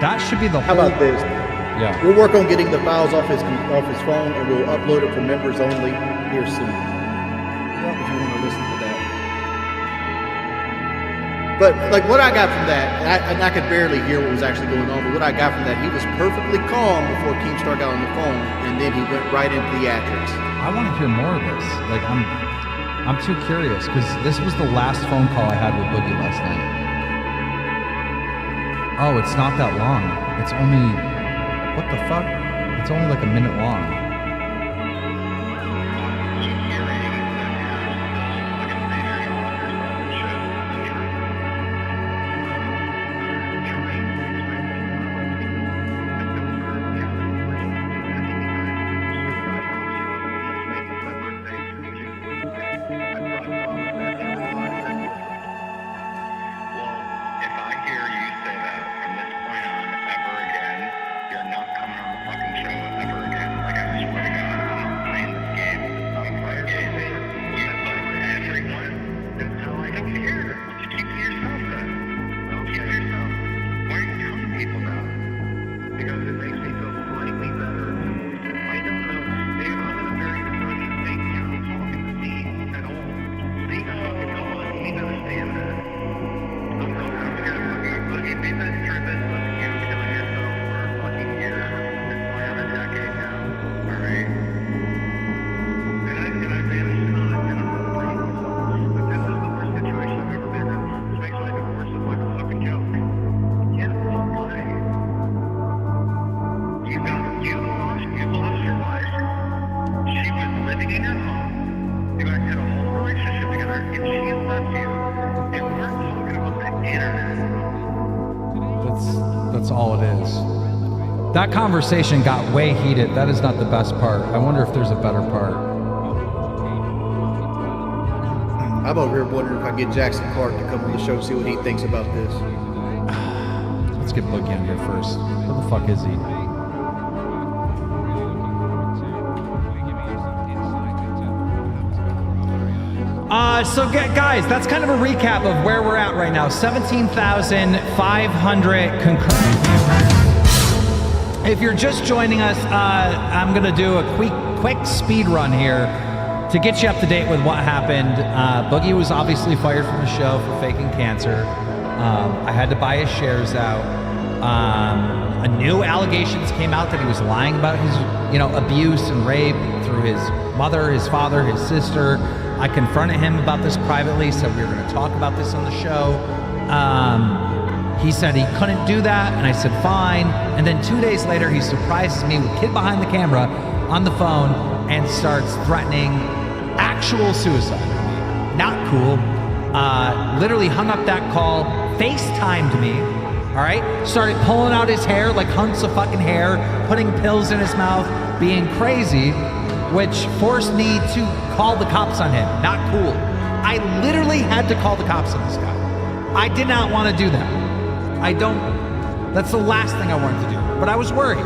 That should be the whole... How about this? Yeah. We'll work on getting the files off his phone and we'll upload it for members only here soon. If you want to listen to that. But like what I got from that, and I could barely hear what was actually going on, but what I got from that, he was perfectly calm before Keemstar got on the phone, and then he went right into theatrics. I want to hear more of this. Like I'm too curious because this was the last phone call I had with Boogie last night. Oh, it's not that long. It's only, what the fuck? It's only like a minute long. in your home. You guys had a whole relationship together, and she left you, and we're talking about the internet. That's all it is. That conversation got way heated. That is not the best part. I wonder if there's a better part. I'm over here wondering if I can get Jackson Clark to come on the show and see what he thinks about this. Let's get Boogie on here first. Who the fuck is he? So guys, that's kind of a recap of where we're at right now. 17,500 concurrent viewers. If you're just joining us, I'm gonna do a quick speed run here to get you up to date with what happened. Boogie was obviously fired from the show for faking cancer. I had to buy his shares out. A new allegations came out that he was lying about his, abuse and rape through his mother, his father, his sister. I confronted him about this privately, said we were going to talk about this on the show. He said he couldn't do that, and I said fine. And then 2 days later, he surprises me with kid behind the camera on the phone and starts threatening actual suicide. Not cool. Literally hung up that call, FaceTimed me, all right? Started pulling out his hair like hunks of fucking hair, putting pills in his mouth, being crazy, which forced me to call the cops on him. Not cool. I literally had to call the cops on this guy. I did not want to do that. That's the last thing I wanted to do, but I was worried.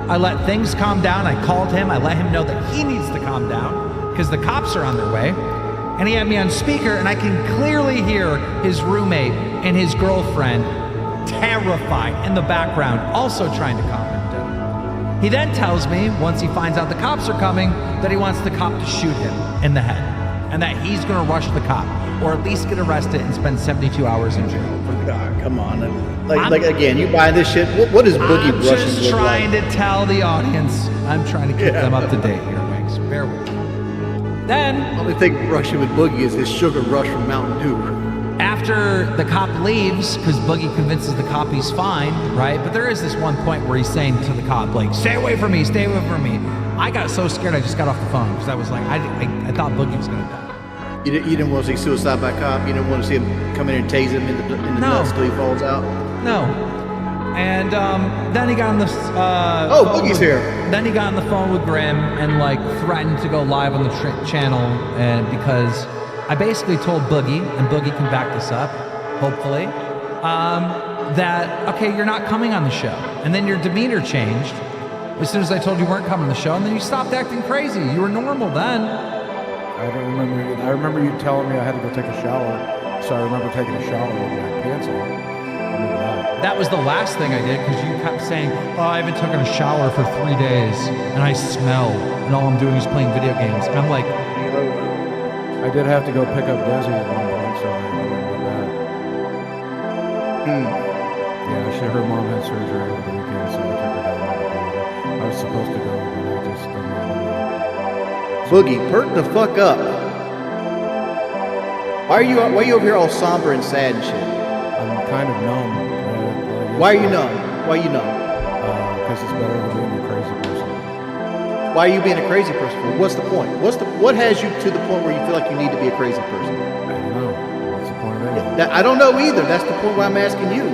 I let things calm down. I called him. I let him know that he needs to calm down because the cops are on their way. And he had me on speaker, and I can clearly hear his roommate and his girlfriend terrified in the background, also trying to calm him down. He then tells me, once he finds out the cops are coming, that he wants the cop to shoot him in the head, and that he's going to rush the cop, or at least get arrested and spend 72 hours in jail. God, come on. Like again, you buy this shit. What is Boogie Rushing look like? I'm just trying to tell the audience. I'm trying to keep them up to date here, Wings. Bear with me. Then, the only thing rushing with Boogie is his sugar rush from Mountain Dew. After the cop leaves, because Boogie convinces the cop he's fine, right? But there is this one point where he's saying to the cop, like, stay away from me, stay away from me. I got so scared I just got off the phone because I was like, I thought Boogie was going to die. You didn't want to see suicide by cop? You didn't want to see him come in and tase him in the nuts till he falls out? No. And then he got on the Boogie's here. Then he got on the phone with Grim and threatened to go live on the channel, and because I basically told Boogie, and Boogie can back this up, hopefully, that okay, you're not coming on the show, and then your demeanor changed as soon as I told you weren't coming on the show, and then you stopped acting crazy. You were normal then. I don't remember. I remember you telling me I had to go take a shower, so I remember taking a shower with my pants on. That was the last thing I did because you kept saying, oh, I haven't taken a shower for 3 days and I smell and all I'm doing is playing video games. And I'm like, I did have to go pick up Desi at one point, so I remember that. Yeah, her mom had surgery over the weekend, so I took her down. I was supposed to go, but I just didn't know. Boogie, perk the fuck up. Why are you over here all somber and sad and shit? I'm kind of numb. Why are you numb? Why are you numb? Because it's better than being a crazy person. Why are you being a crazy person for? What's the point? What has you to the point where you feel like you need to be a crazy person? I don't know. What's the point of it? I don't know either. That's the point why I'm asking you.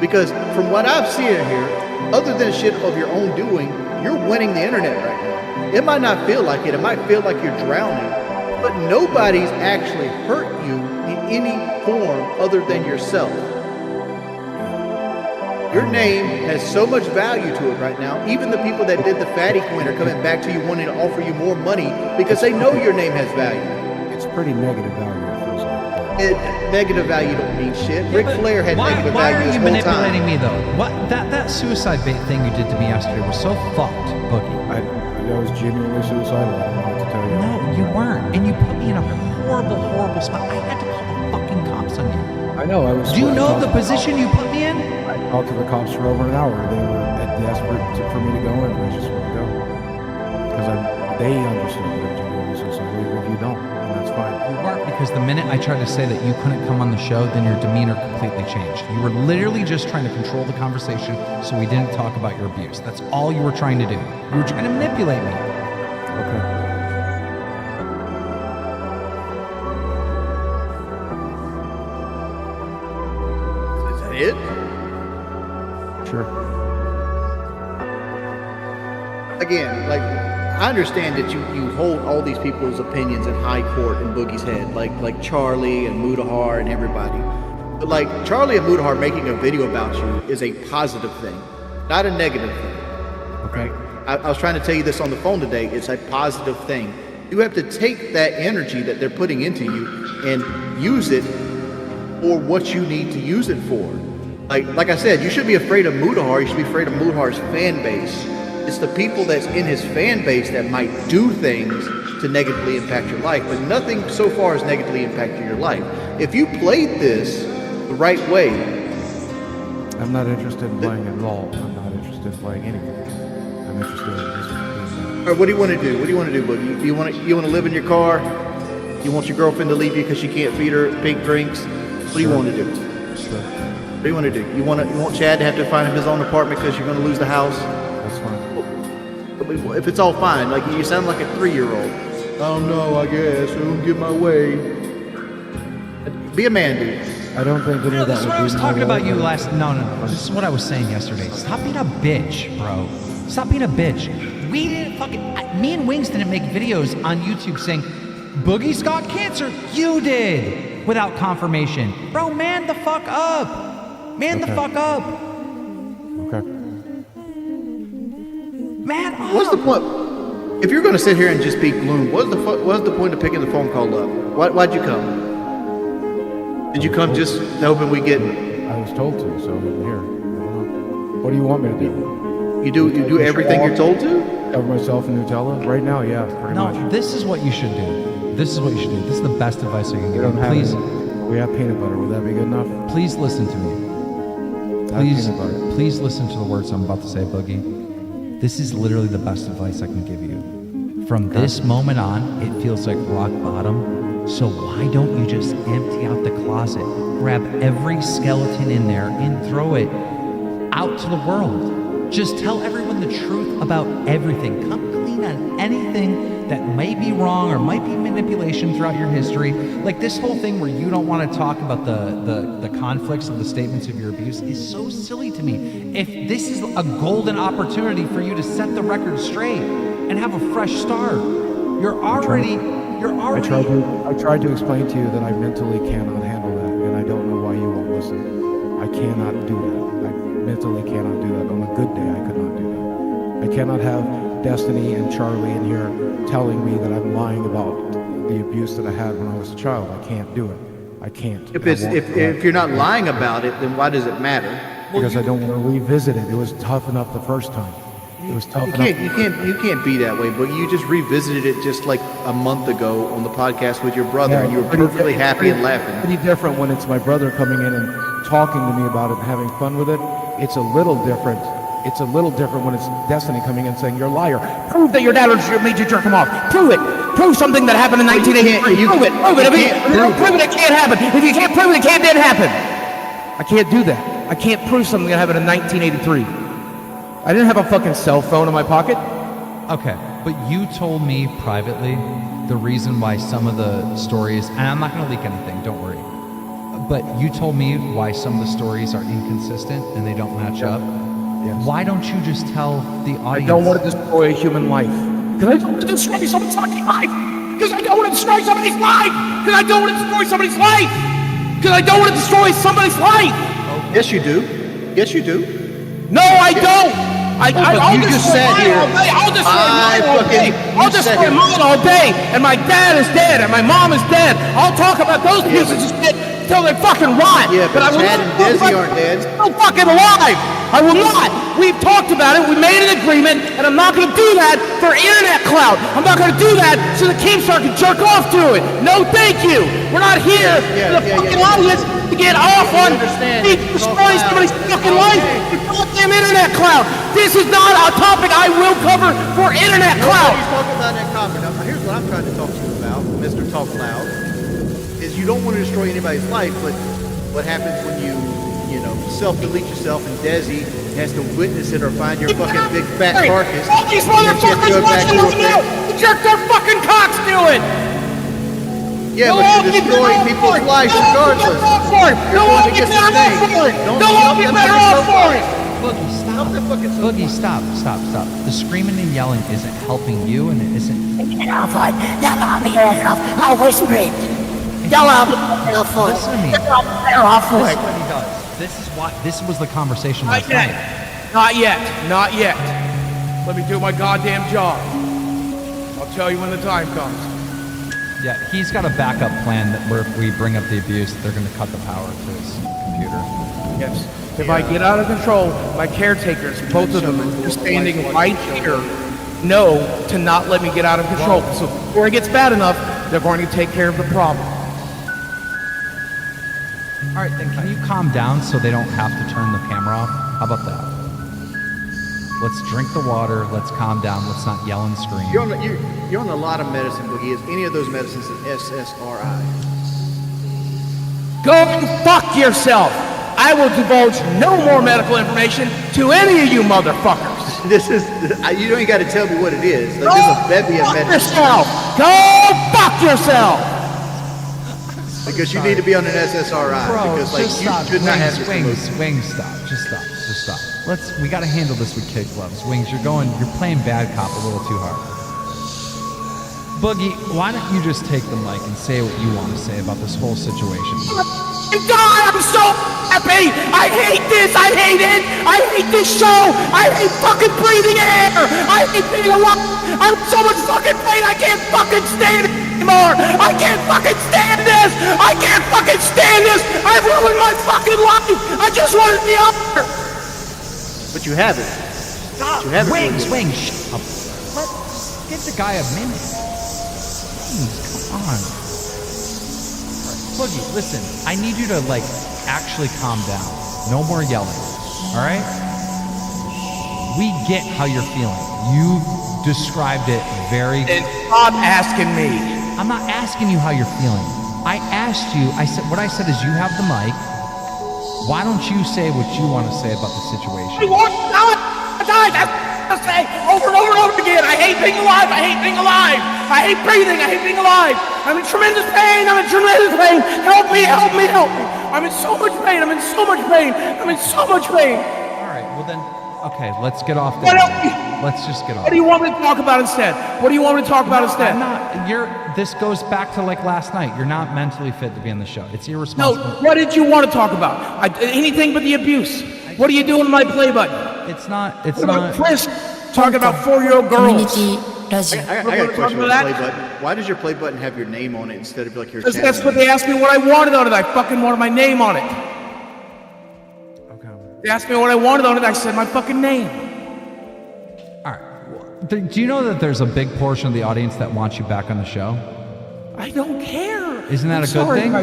Because from what I've seen here, other than shit of your own doing, you're winning the internet right now. It might not feel like it. It might feel like you're drowning. But nobody's actually hurt you in any form other than yourself. Your name has so much value to it right now. Even the people that did the fatty coin are coming back to you wanting to offer you more money because they know your name has value. It's pretty negative value, it feels like. Negative value don't mean shit. Ric Flair had negative value this whole time. Why are you manipulating me though? What that suicide bait thing you did to me yesterday was so fucked, Boogie. I was genuinely suicidal. I don't know what to tell you. No, you weren't. And you put me in a horrible, horrible spot. I had to call the fucking cops on you. I know. Do you know the position you put me in? I talked to the cops for over an hour. They were desperate for me to go in, and I just wouldn't go. Because they understood that I'm genuinely suicidal, even if you don't, and that's fine. You weren't, because the minute I tried to say that you couldn't come on the show, then your demeanor completely changed. You were literally just trying to control the conversation so we didn't talk about your abuse. That's all you were trying to do. You were trying to manipulate me. Okay. did? Sure. Again, like, I understand that you hold all these people's opinions in high court in Boogie's head, like Charlie and Mudahar and everybody. But like Charlie and Mudahar making a video about you is a positive thing, not a negative thing. Okay. I was trying to tell you this on the phone today. It's a positive thing. You have to take that energy that they're putting into you and use it for what you need to use it for. Like I said, you should be afraid of Mudahar. You should be afraid of Mudahar's fan base. It's the people that's in his fan base that might do things to negatively impact your life, but nothing so far has negatively impacted your life. If you played this the right way, I'm not interested in playing at all. I'm not interested in playing anything. I'm interested in just being or what do you want to do? What do you want to do, Boogie? Do you want to live in your car? You want your girlfriend to leave you because she can't feed her pink drinks? What do you want to do? Sure. What do you want to do? You want Chad to have to find him his own apartment because you're going to lose the house? That's fine. If it's all fine, like you sound like a 3-year-old. I don't know, I guess. I don't get my way. Be a man, dude. I don't think any of that This is would what I was be talking my about you way. last. No. This is what I was saying yesterday. Stop being a bitch, bro. Stop being a bitch. We didn't me and Wings didn't make videos on YouTube saying Boogie's got cancer. You did without confirmation, bro. Man the fuck up. Man the fuck up. Okay. Man up. What's the point? If you're going to sit here and just be gloom, what's the point of picking the phone call up? Why'd you come? Did you come just hoping we get? I was told to, so I'm here. I don't know. What do you want me to do? You do everything you're told to? Cover myself in Nutella? Right now, yeah, pretty No, much. this is what you should do. This is what you should do. This is the best advice I can We give don't you. have Please, any. We have peanut butter. Would that be good enough? please listen to me. I have Please, peanut butter. please listen to the words I'm about to say, Boogie. This is literally the best advice I can give you. From this moment on, it feels like rock bottom. So why don't you just empty out the closet, grab every skeleton in there and throw it out to the world? Just tell everyone the truth about everything. Come clean on anything that may be wrong or might be manipulation throughout your history. Like this whole thing where you don't want to talk about the conflicts of the statements of your abuse is so silly to me. If this is a golden opportunity for you to set the record straight and have a fresh start, you're already. I tried to explain to you that I mentally cannot handle that, and I don't know why you won't listen. I cannot do that. I mentally cannot do that. On a good day, I could not do that. I cannot have Destiny and Charlie in here telling me that I'm lying about the abuse that I had when I was a child. I can't do it. I can't. If you're not lying about it, then why does it matter? Because I don't want to revisit it. It was tough enough the first time. It was tough enough. You can't be that way, but you just revisited it just like a month ago on the podcast with your brother, and you were perfectly happy and laughing. Pretty different when it's my brother coming in and talking to me about it and having fun with it. It's a little different. It's a little different when it's Destiny coming in saying, "You're a liar. Prove that your dad made you jerk him off. Prove it. Prove something that happened in 1983. Prove it. Prove it. If you don't prove it, it can't happen. If you can't prove it, it didn't happen." I can't do that. I can't prove something that happened in 1983. I didn't have a fucking cell phone in my pocket. Okay, but you told me privately the reason why some of the stories, and I'm not going to leak anything, don't worry. But you told me why some of the stories are inconsistent and they don't match up. Yes. Why don't you just tell the audience? I don't want to destroy a human life. Because I don't want to destroy someone's fucking life. Because I don't want to destroy somebody's life. Because I don't want to destroy somebody's life. Because I don't want to destroy somebody's life. Yes, you do. Yes, you do. No, I don't. I'll you just destroy said mine here, all day. I'll destroy mine all day. you I'll said destroy here- mine all day. And my dad is dead. And my mom is dead. I'll talk about those pieces of shit till they fucking rot. Yeah, but I will Chad not and talk Desi about aren't dead. still fucking alive. I will not. We've talked about it. We made an agreement, and I'm not going to do that for internet clout. I'm not going to do that so the Keemstar can jerk off to it. No, thank you. We're not here for the fucking audience to get off on me destroying somebody's fucking life. The goddamn internet clout. This is not a topic I will cover for internet clout. Nobody's talking about that comment. Now, here's what I'm trying to talk to you about, Mr. Talk Loud, is you don't want to destroy anybody's life, but what happens when you self-delete yourself and Desi has to witness it or find your fucking big fat carcass? All these motherfuckers watching right now, jerk their fucking cocks to it. Yeah, but you're destroying people's lives regardless. You're going to get the thing. Don't get better off for it. Boogie, stop. Boogie, stop. The screaming and yelling isn't helping you, and it isn't. I'll whisper it. Listen to me. This is what he does. This was the conversation last night. Not yet. Let me do my goddamn job. I'll tell you when the time comes. Yeah, he's got a backup plan that where if we bring up the abuse, they're going to cut the power to his computer. Yes. If I get out of control, my caretakers, both of them, are standing right here, know to not let me get out of control. So before it gets bad enough, they're going to take care of the problem. All right, then can you calm down so they don't have to turn the camera off? How about that? Let's drink the water. Let's calm down. Let's not yell and scream. You're on a lot of medicine, Boogie. Is any of those medicines an SSRI? Go fuck yourself! I will divulge no more medical information to any of you motherfuckers. You don't even got to tell me what it is. Like, there's a bevy of medicine. Go fuck yourself! Because you need to be on an SSRI. Bro, because like just you stop. should not have this emotion. Wings, stop. Just stop. We gotta handle this with kid gloves. Wings, you're playing bad cop a little too hard. Boogie, why don't you just take the mic and say what you want to say about this whole situation? God, I'm so happy! I hate this! I hate it! I hate this show! I hate fucking breathing air! I hate being alive! I'm in so much fucking pain! I can't fucking stand it anymore! I can't fucking stand this! I can't fucking stand this! I've ruined my fucking life! I just want to be up there! But you haven't. Stop! Wings, shut up. Let's give the guy a minute. Wings, come on. Boogie, listen, I need you to, actually calm down. No more yelling, all right? We get how you're feeling. You described it very... And stop asking me. I'm not asking you how you're feeling. I asked you, what I said is you have the mic. Why don't you say what you want to say about the situation? I want to say over and over and over again, I hate being alive, I hate being alive, I hate breathing, I hate being alive. I'm in tremendous pain, Help me. I'm in so much pain, I'm in so much pain. All right, well then, okay, let's get off there. Let's just get off. What do you want me to talk about instead? I'm not, this goes back to last night. You're not mentally fit to be on the show. It's irresponsible. No, what did you want to talk about? Anything but the abuse. What are you doing to my play button? It's not. Chris talking about 4-year-old girls. I got a question about the play button. Why does your play button have your name on it instead of your channel? Because that's what they asked me what I wanted on it. I fucking wanted my name on it. Okay. They asked me what I wanted on it. I said my fucking name. All right. Do you know that there's a big portion of the audience that wants you back on the show? I don't care. Isn't that a good thing?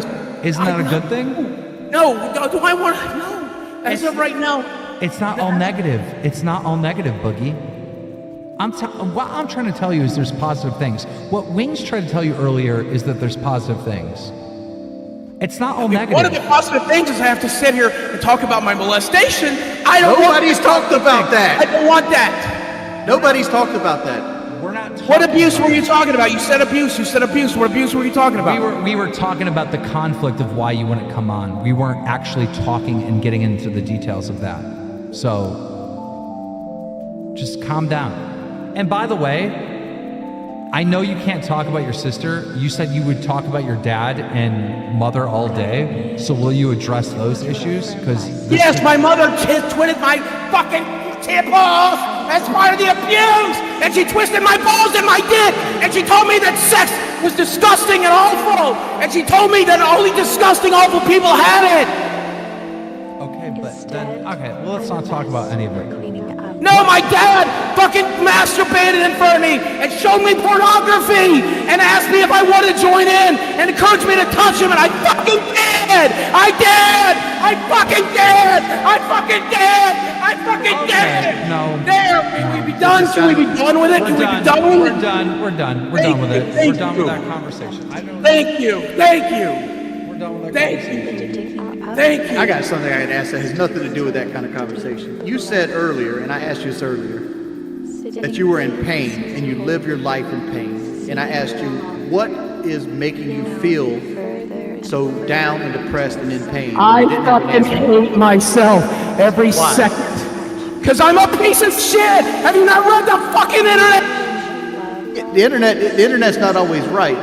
Isn't that a good thing? No. Do I want to? No. As of right now. It's not all negative. It's not all negative, Boogie. What I'm trying to tell you is there's positive things. What Wings tried to tell you earlier is that there's positive things. It's not all negative. One of the positive things is I have to sit here and talk about my molestation. Nobody's talked about that. I don't want that. Nobody's talked about that. We're not. What abuse were you talking about? You said abuse. What abuse were you talking about? We were talking about the conflict of why you wouldn't come on. We weren't actually talking and getting into the details of that. So just calm down. And by the way, I know you can't talk about your sister. You said you would talk about your dad and mother all day. So will you address those issues? Yes, my mother twisted my fucking balls as part of the abuse, and she twisted my balls and my dick, and she told me that sex was disgusting and awful, and she told me that only disgusting, awful people had it. Well, let's not talk about any of it. No, my dad fucking masturbated in front of me and showed me pornography and asked me if I wanted to join in and encouraged me to touch him, and I fucking did! I fucking did! No. There, we'd be done. Should we be done with it? We're done with it. We're done with that conversation. Thank you. We're done with that conversation. Thank you. I got something I can ask that has nothing to do with that kind of conversation. You said earlier, and I asked you this earlier, that you were in pain and you live your life in pain. And I asked you, what is making you feel so down and depressed and in pain? I fucking hate myself every second. Because I'm a piece of shit! Have you not read the fucking internet? The internet's not always right.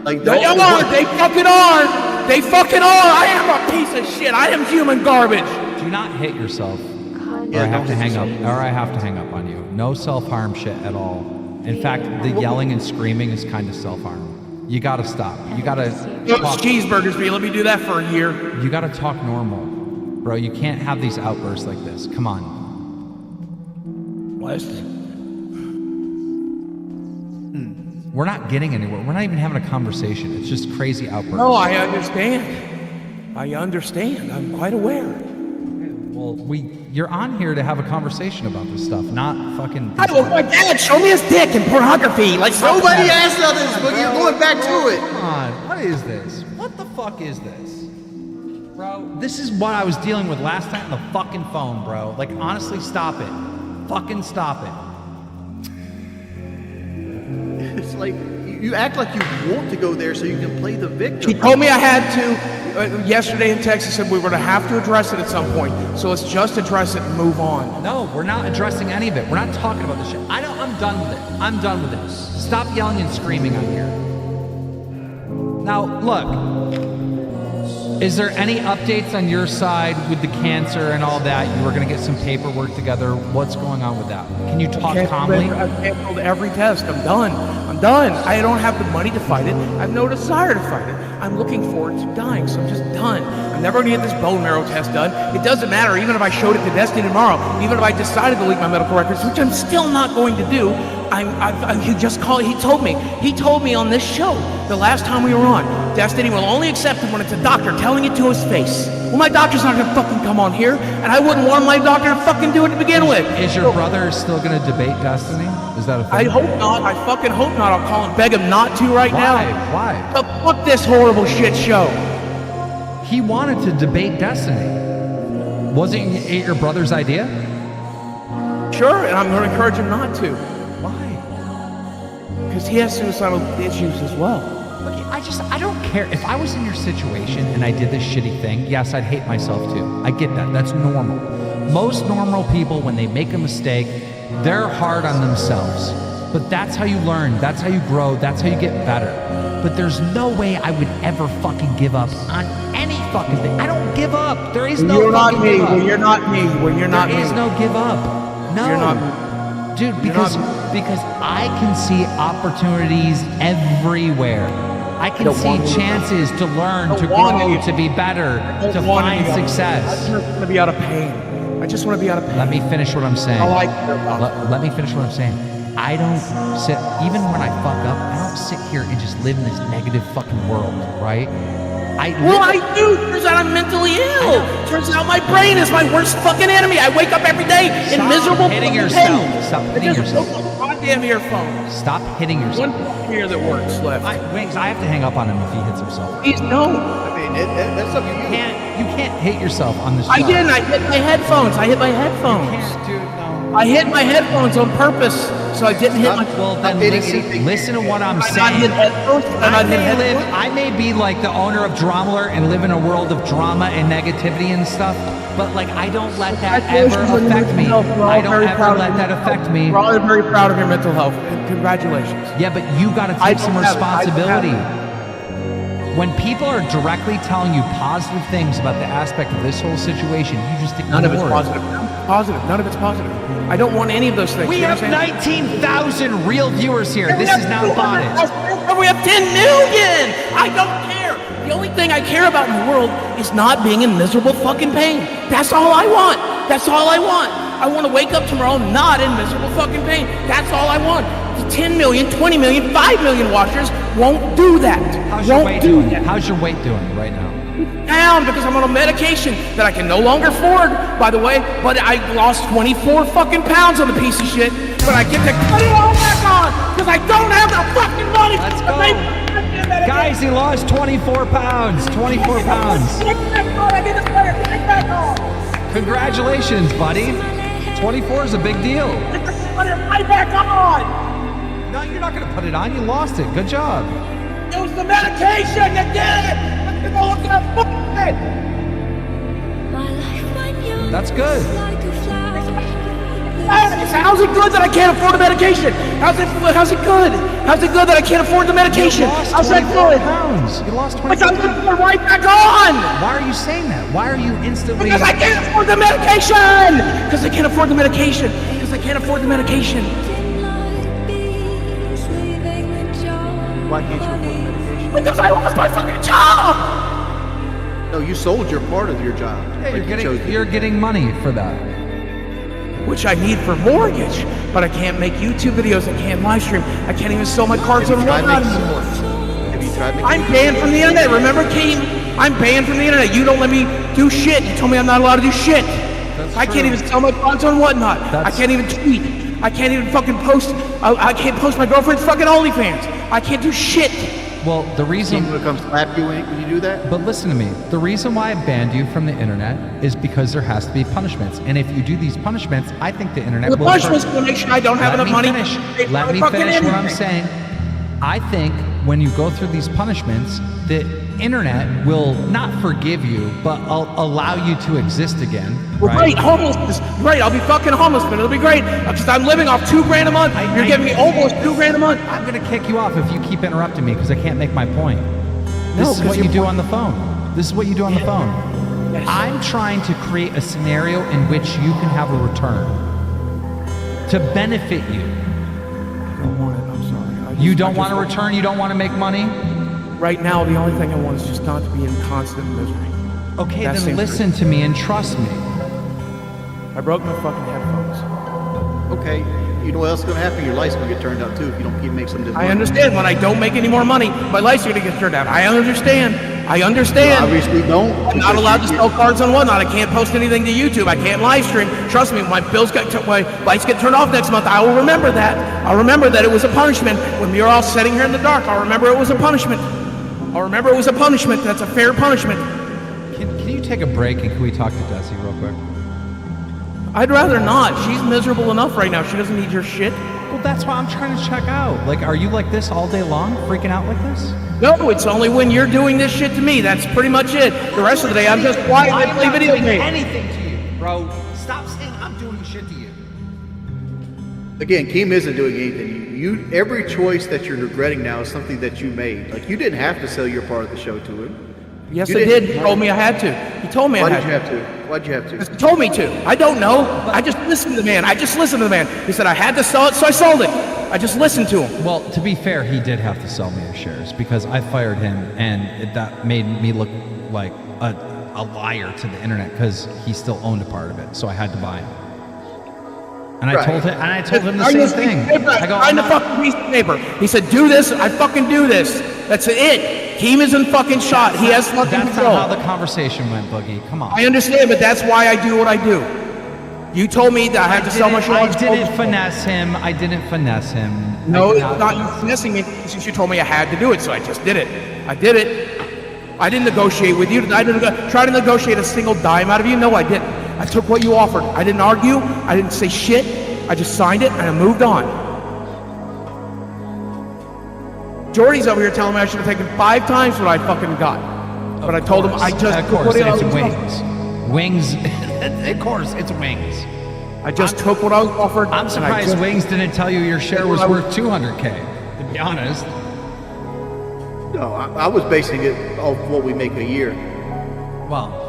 Like they fucking are! They fucking are! I am a piece of shit! I am human garbage! Do not hit yourself. Or I have to hang up. Or I have to hang up on you. No self-harm shit at all. In fact, the yelling and screaming is kind of self-harm. You gotta stop. You gotta talk. Cheeseburgers, let me do that for a year. You gotta talk normal. Bro, you can't have these outbursts like this. Come on. What? We're not getting anywhere. We're not even having a conversation. It's just crazy outbursts. No, I understand. I'm quite aware. Well, you're on here to have a conversation about this stuff, not fucking... I will, my dad, show me his dick and pornography. Like nobody asked about this, but you're going back to it. Come on, what is this? What the fuck is this? Bro, this is what I was dealing with last night on the fucking phone, bro. Like, honestly, stop it. Fucking stop it. It's like, you act like you want to go there so you can play the victim. He told me I had to. Yesterday in Texas, said we were going to have to address it at some point. So let's just address it and move on. No, we're not addressing any of it. We're not talking about this shit. I'm done with it. I'm done with it. Stop yelling and screaming on here. Now, look. Is there any updates on your side with the cancer and all that? You were going to get some paperwork together. What's going on with that? Can you talk calmly? I've canceled every test. I'm done. I don't have the money to fight it. I have no desire to fight it. I'm looking forward to dying, so I'm just done. I'm never going to get this bone marrow test done. It doesn't matter, even if I showed it to Destiny tomorrow, even if I decided to leak my medical records, which I'm still not going to do. He told me on this show, the last time we were on, Destiny will only accept it when it's a doctor telling it to his face. Well, my doctor's not going to fucking come on here, and I wouldn't want my doctor to fucking do it to begin with. Is your brother still going to debate Destiny? Is that a thing? I hope not. I fucking hope not. I'll call and beg him not to right now. Why? But fuck this horrible shit show. He wanted to debate Destiny. Wasn't it your brother's idea? Sure, and I'm going to encourage him not to. Why? Because he has suicidal issues as well. Look, I don't care. If I was in your situation and I did this shitty thing, yes, I'd hate myself too. I get that. That's normal. Most normal people, when they make a mistake, they're hard on themselves. But that's how you learn. That's how you grow. That's how you get better. But there's no way I would ever fucking give up on any fucking thing. I don't give up. There is no fucking give up. You're not me. There is no give up. No. You're not me. Dude, because I can see opportunities everywhere. I can see chances to learn, to grow, to be better, to find success. I just want to be out of pain. Let me finish what I'm saying. Let me finish what I'm saying. I don't sit, even when I fuck up, I don't sit here and just live in this negative fucking world, right? I do. Turns out I'm mentally ill. Turns out my brain is my worst fucking enemy. I wake up every day in miserable hitting pain. yourself. Stop hitting yourself. Goddamn earphone. Stop hitting yourself. One ear that works left. I have to hang up on him if he hits himself. No. I mean, that's something you can't hit yourself on this. I didn't. I hit my headphones. You can't, dude, no. I hit my headphones on purpose, so I didn't hit my... Well, then listen to what I'm saying. I may be like the owner of Dramaler and live in a world of drama and negativity and stuff, but like I don't let that ever affect me. I don't ever let that affect me. We're all very proud of your mental health. Congratulations. Yeah, but you got to take some responsibility. When people are directly telling you positive things about the aspect of this whole situation, you just ignore it. None of it's positive. None of it's positive. I don't want any of those things. We have 19,000 real viewers here. This is not botted. We have 10 million. I don't care. The only thing I care about in the world is not being in miserable fucking pain. That's all I want. I want to wake up tomorrow not in miserable fucking pain. That's all I want. The 10 million, 20 million, 5 million watchers won't do that. How's your weight doing right now? Down because I'm on a medication that I can no longer afford, by the way, but I lost 24 fucking pounds on the piece of shit, but I get to cut it all back on because I don't have the fucking money. Let's go. Guys, he lost 24 pounds. 24 pounds. Congratulations, buddy. 24 is a big deal. Put it right back on. No, you're not going to put it on. You lost it. Good job. It was the medication that did it! People look at it! That's good. How's it good that I can't afford the medication? How's it good? How's it good that I can't afford the medication? How's that good? Pounds. You lost 20 But I'm gonna put it right back on! Why are you saying that? Why are you instantly... Because I can't afford the medication! Because I can't afford the medication! Because I can't afford the medication! Why can't you afford the medication? Because I lost my fucking job! No, you sold your part of your job. Yeah, Like you're getting money for that. Which I need for mortgage, but I can't make YouTube videos, I can't live stream, I can't even sell my cards on whatnot anymore. Have you tried making I'm banned from the internet, remember Keem? I'm banned from the internet, you don't let me do shit, you told me I'm not allowed to do shit. I can't even sell my cards on whatnot, I can't even tweet, I can't even fucking post, I can't post my girlfriend's fucking OnlyFans, I can't do shit. Well, the reason... Keem will come slap you when you do that? But listen to me. The reason why I banned you from the internet is because there has to be punishments. And if you do these punishments, I think the internet The will... punishment's gonna make sure I don't have enough money. Let me finish what I'm saying. I think when you go through these punishments, the internet will not forgive you, but allow you to exist again. Right, homelessness. Great, I'll be fucking homeless, but it'll be great because I'm living off $2,000 a month. You're giving me almost $2,000 a month. I'm gonna kick you off if you keep interrupting me because I can't make my point. This is 'cause what you your do point- on the phone. This is what you do on the phone. Yes. I'm trying to create a scenario in which you can have a return to benefit you. I don't want it, I'm sorry. You don't want to return? You don't want to make money? Right now, the only thing I want is just not to be in constant misery. Okay, That then seems listen to me and trust me. I broke my fucking headphones. Okay. You know what else is going to happen? Your lights going to get turned out too if you don't keep making some of this money. I understand. When I don't make any more money, my lights are going to get turned out. I understand. I You understand. obviously don't. I'm not allowed to sell cards on whatnot. I can't post anything to YouTube. I can't live stream. Trust me, my my lights get turned off next month. I will remember that. I'll remember that it was a punishment. When we were all sitting here in the dark, I'll remember it was a punishment. I'll remember it was a punishment. That's a fair punishment. Can you take a break and can we talk to Desi real quick? I'd rather not. She's miserable enough right now. She doesn't need your shit. Well, that's why I'm trying to check out. Like, are you like this all day long, freaking out like this? No, it's only when you're doing this shit to me. That's pretty much it. The rest of the day, I'm just quiet and play video games. Anything to you, bro. Stop saying I'm doing shit to you. Again, Keem isn't doing anything. You every choice that you're regretting now is something that you made. Like you didn't have to sell your part of the show to him. Yes, You I didn't. did. He told me I had to. He told me Why I did had you to. have to? Why'd you have to? He told me to. I don't know. I just listened to the man. He said I had to sell it, so I sold it. I just listened to him. Well, to be fair, he did have to sell me his shares because I fired him, and that made me look like a liar to the internet because he still owned a part of it, so I had to buy him. And I Right. told him the same thing. I go, Sign the fucking piece of paper. He said, do this. I fucking do this. That's it. Keem isn't fucking shot. He has fucking that's control. not how the conversation went, Boogie. Come on. I understand, but that's why I do what I do. You told me that I had to sell my I shares. didn't finesse him. No, I it's did not you finessing me since you told me I had to do it, so I just did it. I did it. I didn't negotiate with you. I didn't try to negotiate a single dime out of you. No, I didn't. I took what you offered. I didn't argue. I didn't say shit. I just signed it and I moved on. Jordy's over here telling me I should have taken 5 times what I fucking got. But I told him I just Of took course, what I it's was wings. Wings. Of course, it's wings. I just took what I was offered. I'm and I surprised just- Wings didn't tell you your share was worth 200K, to be honest. No, I was basing it off what we make a year. Well,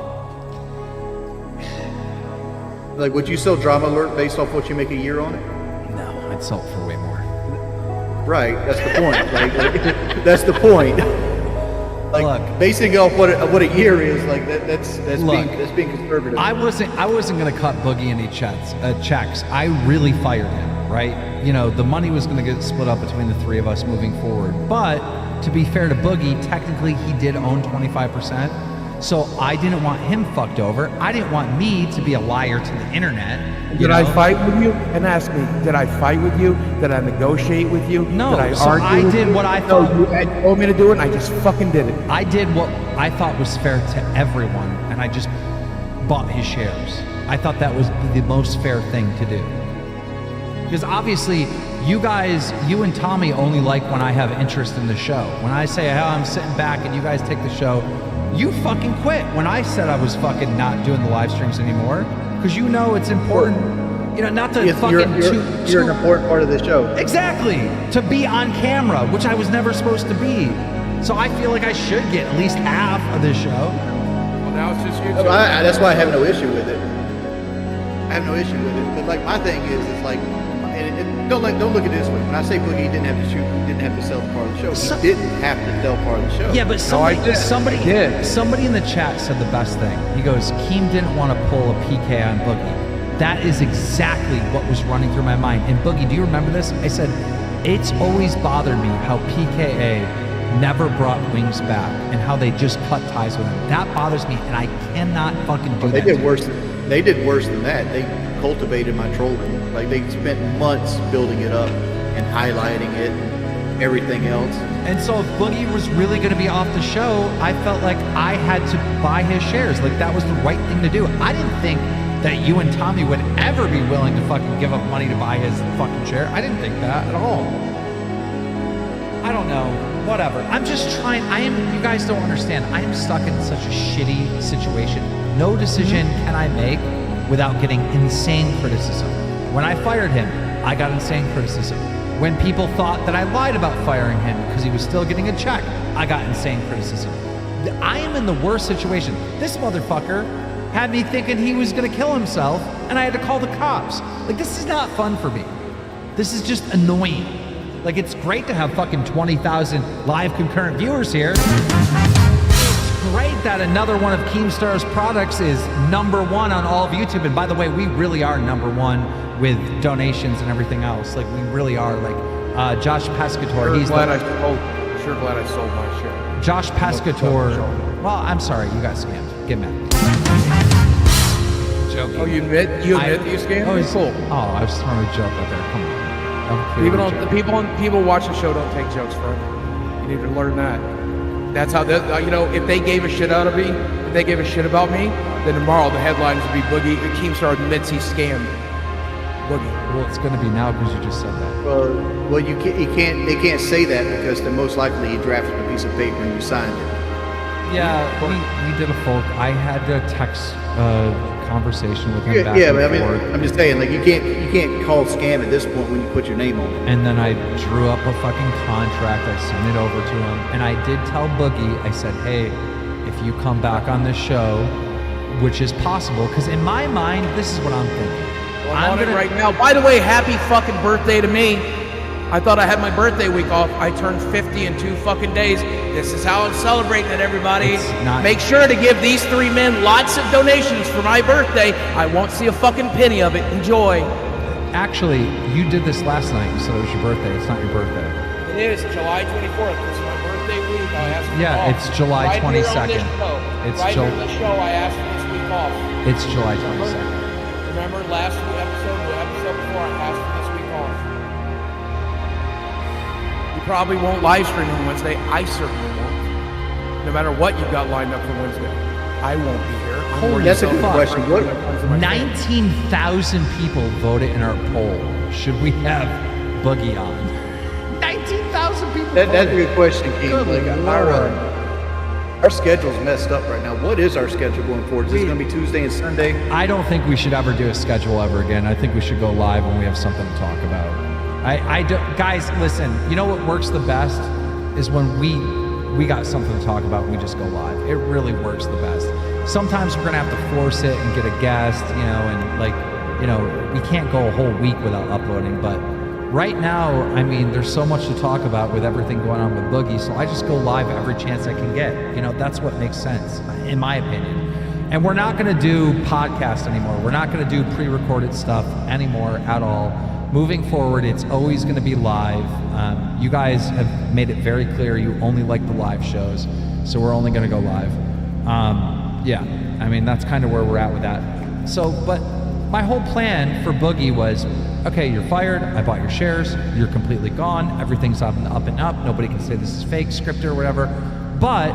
Like, would you sell Drama Alert based off what you make a year on it? no, I'd sell it for way more. Right, that's the point. like that's the point. Like Look. basing it off what a year is, like that's Look. being conservative. I wasn't gonna cut Boogie any checks. I really fired him, right? You know, the money was gonna get split up between the 3 of us moving forward. But to be fair to Boogie, technically he did own 25%. So I didn't want him fucked over. I didn't want me to be a liar to the internet. Did I fight with you? And ask me, did I fight with you? Did I negotiate with you? No, Did I so argue I with did you? what I No, thought- you had told me to do it and I just fucking did it. I did what I thought was fair to everyone, and I just bought his shares. I thought that was the most fair thing to do. Because obviously, you and Tommy only like when I have interest in the show. When I say, oh, I'm sitting back and you guys take the show, you fucking quit. When I said I was fucking not doing the live streams anymore, because you know it's important. You know, not to You're an important part of the show. Exactly. To be on camera, which I was never supposed to be. So I feel like I should get at least half of this show. Well, now it's just you two. That's why I have no issue with it. I have no issue with it. But like my thing is, it's like, don't look at it this way. When I say Boogie didn't have to shoot, didn't have to sell part of the show. He didn't have to sell part of the show. Yeah, but somebody in the chat said the best thing. He goes, Keem didn't want to pull a PK on Boogie. That is exactly what was running through my mind. And Boogie, do you remember this? I said, it's always bothered me how PKA never brought Wings back and how they just cut ties with him. That bothers me, and I cannot fucking do that. They did worse than that. They cultivated my trolling. Like, they spent months building it up and highlighting it and everything else. And so if Boogie was really going to be off the show, I felt like I had to buy his shares. Like, that was the right thing to do. I didn't think that you and Tommy would ever be willing to fucking give up money to buy his fucking share. I didn't think that at all. I don't know. Whatever. I'm just trying. You guys don't understand. I am stuck in such a shitty situation. No decision can I make without getting insane criticism. When I fired him, I got insane criticism. When people thought that I lied about firing him because he was still getting a check, I got insane criticism. I am in the worst situation. This motherfucker had me thinking he was going to kill himself, and I had to call the cops. Like, this is not fun for me. This is just annoying. Like, it's great to have fucking 20,000 live concurrent viewers here. It's great that another one of Keemstar's products is #1 on all of YouTube. And by the way, we really are #1 with donations and everything else. Like, we really are. Like, Josh Pescator, Sure glad I sold my share. Josh Pescator. Well, I'm sorry, you got scammed. Get mad. Joking. Oh, you admit that you scammed? Oh, cool. Oh, I was throwing a joke out there. Come on. People watch the show don't take jokes from it. You need to learn that. That's how if they gave a shit out of me, if they gave a shit about me, then tomorrow the headlines would be Boogie Keemstar admits he scammed Boogie. Well, it's going to be now because you just said that. Well, you can't. They can't say that because then most likely you drafted a piece of paper and you signed it. Yeah, we did a full. I had to text conversation with him back but and forth. I'm just saying, like, you can't call scam at this point when you put your name on it. And then I drew up a fucking contract. I sent it over to him, and I did tell Boogie. I said, hey, if you come back on this show, which is possible, because in my mind, this is what I'm thinking. Well, I'm on it right now. By the way, happy fucking birthday to me. I thought I had my birthday week off. I turned 50 in 2 fucking days. This is how I'm celebrating it, everybody. Make sure to give these 3 men lots of donations for my birthday. I won't see a fucking penny of it. Enjoy. Actually, you did this last night. You said it was your birthday. It's not your birthday. It is July 24th. It's my birthday week. I asked for off. It's July 22nd. It's right here on the show. I asked for this week off. It's July 22nd. Remember last episode, the episode before, I asked for this week off. You probably won't live stream on Wednesday. I certainly won't. No matter what you've got lined up for Wednesday, I won't be here. Holy That's a good question. 19,000 people voted in our poll. Should we have Boogie on? 19,000 people. That's a good question, Keem. Like, our schedule's messed up right now. What is our schedule going forward? Is this going to be Tuesday and Sunday? I don't think we should ever do a schedule ever again. I think we should go live when we have something to talk about. Guys, listen. You know what works the best is when we got something to talk about and we just go live. It really works the best. Sometimes we're gonna have to force it and get a guest, and we can't go a whole week without uploading. But right now, I mean, there's so much to talk about with everything going on with Boogie, so I just go live every chance I can get. That's what makes sense, in my opinion. And we're not gonna do podcast anymore. We're not gonna do pre-recorded stuff anymore at all. Moving forward, it's always gonna be live. You guys have made it very clear you only like the live shows, so we're only gonna go live. That's kind of where we're at with that. So, but my whole plan for Boogie was, okay, you're fired, I bought your shares, you're completely gone, everything's up and up, nobody can say this is fake, scripted or whatever, but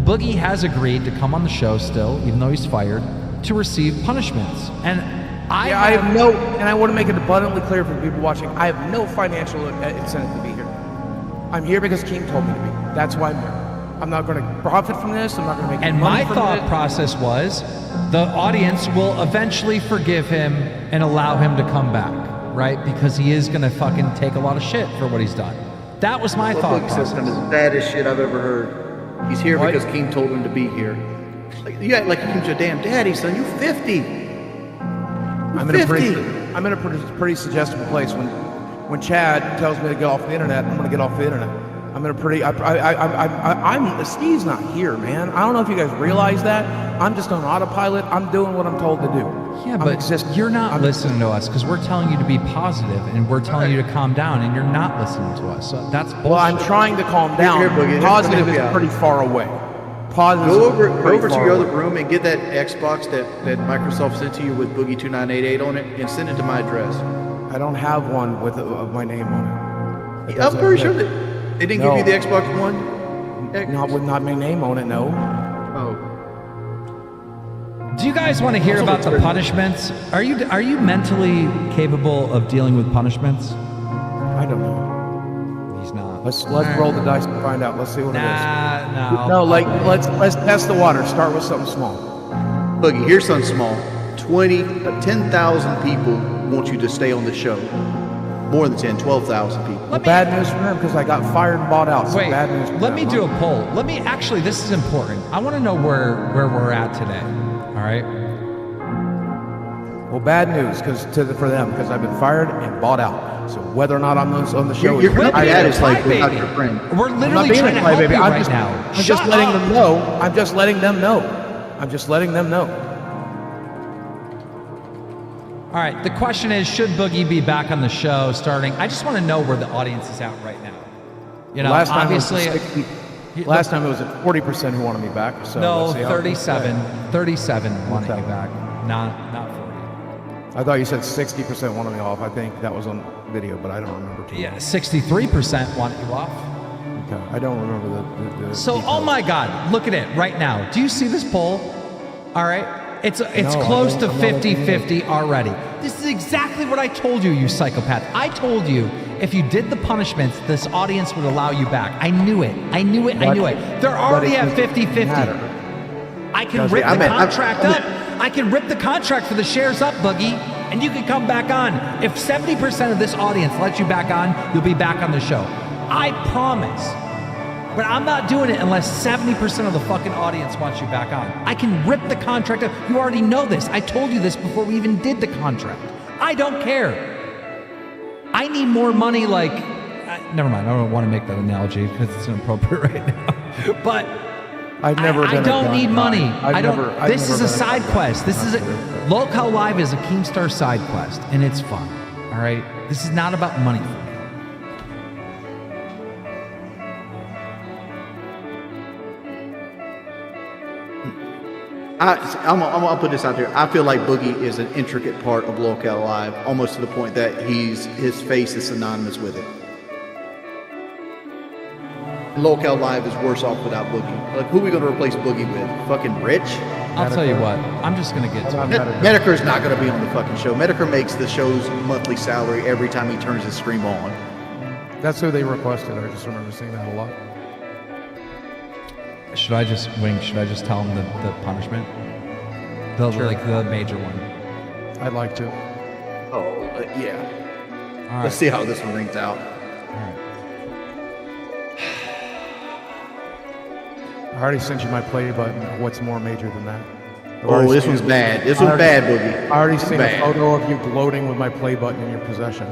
Boogie has agreed to come on the show still, even though he's fired, to receive punishments. And I have no, and I want to make it abundantly clear for the people watching, I have no financial incentive to be here. I'm here because Keem told me to be. That's why I'm here. I'm not going to profit from this. I'm not going to make and money my thought process was the audience will eventually forgive him and allow him to come back, right? Because he is going to fucking take a lot of shit for what he's done. That was my thought process. Some of the baddest shit I've ever heard. He's here because Keem told him to be here. You act like Keem's your damn daddy, son. You 50. I'm in a pretty suggestible place. When Chad tells me to get off the internet, I'm going to get off the internet. I'm in a pretty. Steve's not here, man. I don't know if you guys realize that. I'm just on autopilot. I'm doing what I'm told to do. Yeah, but you're not listening to us because we're telling you to be positive and we're telling you to calm down, and you're not listening to us. So that's bullshit. Well, I'm trying to calm down. Positive is pretty far away. Positive. Go over to your other room and get that Xbox that Microsoft sent to you with Boogie 2988 on it, and send it to my address. I don't have one with my name on it. I'm pretty sure that they didn't give you the Xbox One. Not with my name on it. No. Oh. Do you guys want to hear about the punishments? Are you mentally capable of dealing with punishments? I don't know. He's not. Let's roll the dice and find out. Let's see what it is. No, let's test the water. Start with something small. Boogie, here's something small. 10,000 people want you to stay on the show. More than 10, 12,000 people. Bad news for him because I got fired and bought out. So wait, bad news for let me do a poll. Actually, this is important. I want to know where we're at today. All right. Well, bad news for them because I've been fired and bought out. So whether or not I'm on the show, you're going to be at it like without your friend. We're literally trying to help you right now. I'm just letting them know. I'm just letting them know. All right, the question is, should Boogie be back on the show starting? I just want to know where the audience is at right now. You know, last obviously... Last time it was at 40% who wanted me back. So no, 37 wanted you back, not 40. I thought you said 60% wanted me off. I think that was on video, but I don't remember. Yeah, 63% want you off. Okay, I don't remember the So, details. oh my God, look at it right now. Do you see this poll? All right. It's close to 50-50 already. This is exactly what I told you, you psychopath. I told you if you did the punishments, this audience would allow you back. I knew it. They're already at 50-50. I can rip the contract up. I can rip the contract for the shares up, Boogie, and you can come back on. If 70% of this audience lets you back on, you'll be back on the show. I promise. But I'm not doing it unless 70% of the fucking audience wants you back on. I can rip the contract up. You already know this. I told you this before we even did the contract. I don't care. I need more money like... never mind. I don't want to make that analogy because it's inappropriate right now. But I don't need money. This is a side quest. Locale Live is a Keemstar side quest, and it's fun. All right? This is not about money for me. I'm gonna put this out there. I feel like Boogie is an intricate part of Locale Live, almost to the point that his face is synonymous with it. Locale Live is worse off without Boogie. Like, who are we gonna replace Boogie with? Fucking Rich? I'll tell you what. I'm just gonna get to it. Medicre's not gonna be on the fucking show. Medicre makes the show's monthly salary every time he turns his stream on. That's who they requested. I just remember seeing that a lot. Should I just tell him the punishment? Like the major one. I'd like to. Oh, yeah. All right. Let's see how this one rings out. All right. I already sent you my play button. What's more major than that? This one's bad. This one's bad, Boogie. I already seen a photo of you gloating with my play button in your possession.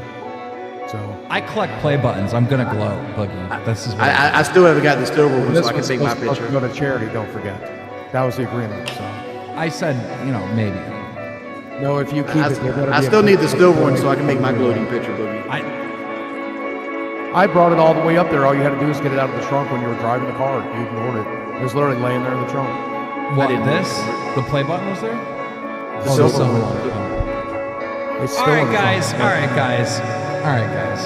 So I collect play buttons. I'm gonna gloat, Boogie. This is what I still haven't got the silver one, so I can take my picture. To go to charity, don't forget. That was the agreement. So I said, maybe. No, if you keep it, I still need the silver one so I can make my gloating picture, Boogie. I brought it all the way up there. All you had to do was get it out of the trunk when you were driving the car. You ignored it. It was literally laying there in the trunk. What, this? The play button was there? The silver one. All right, guys.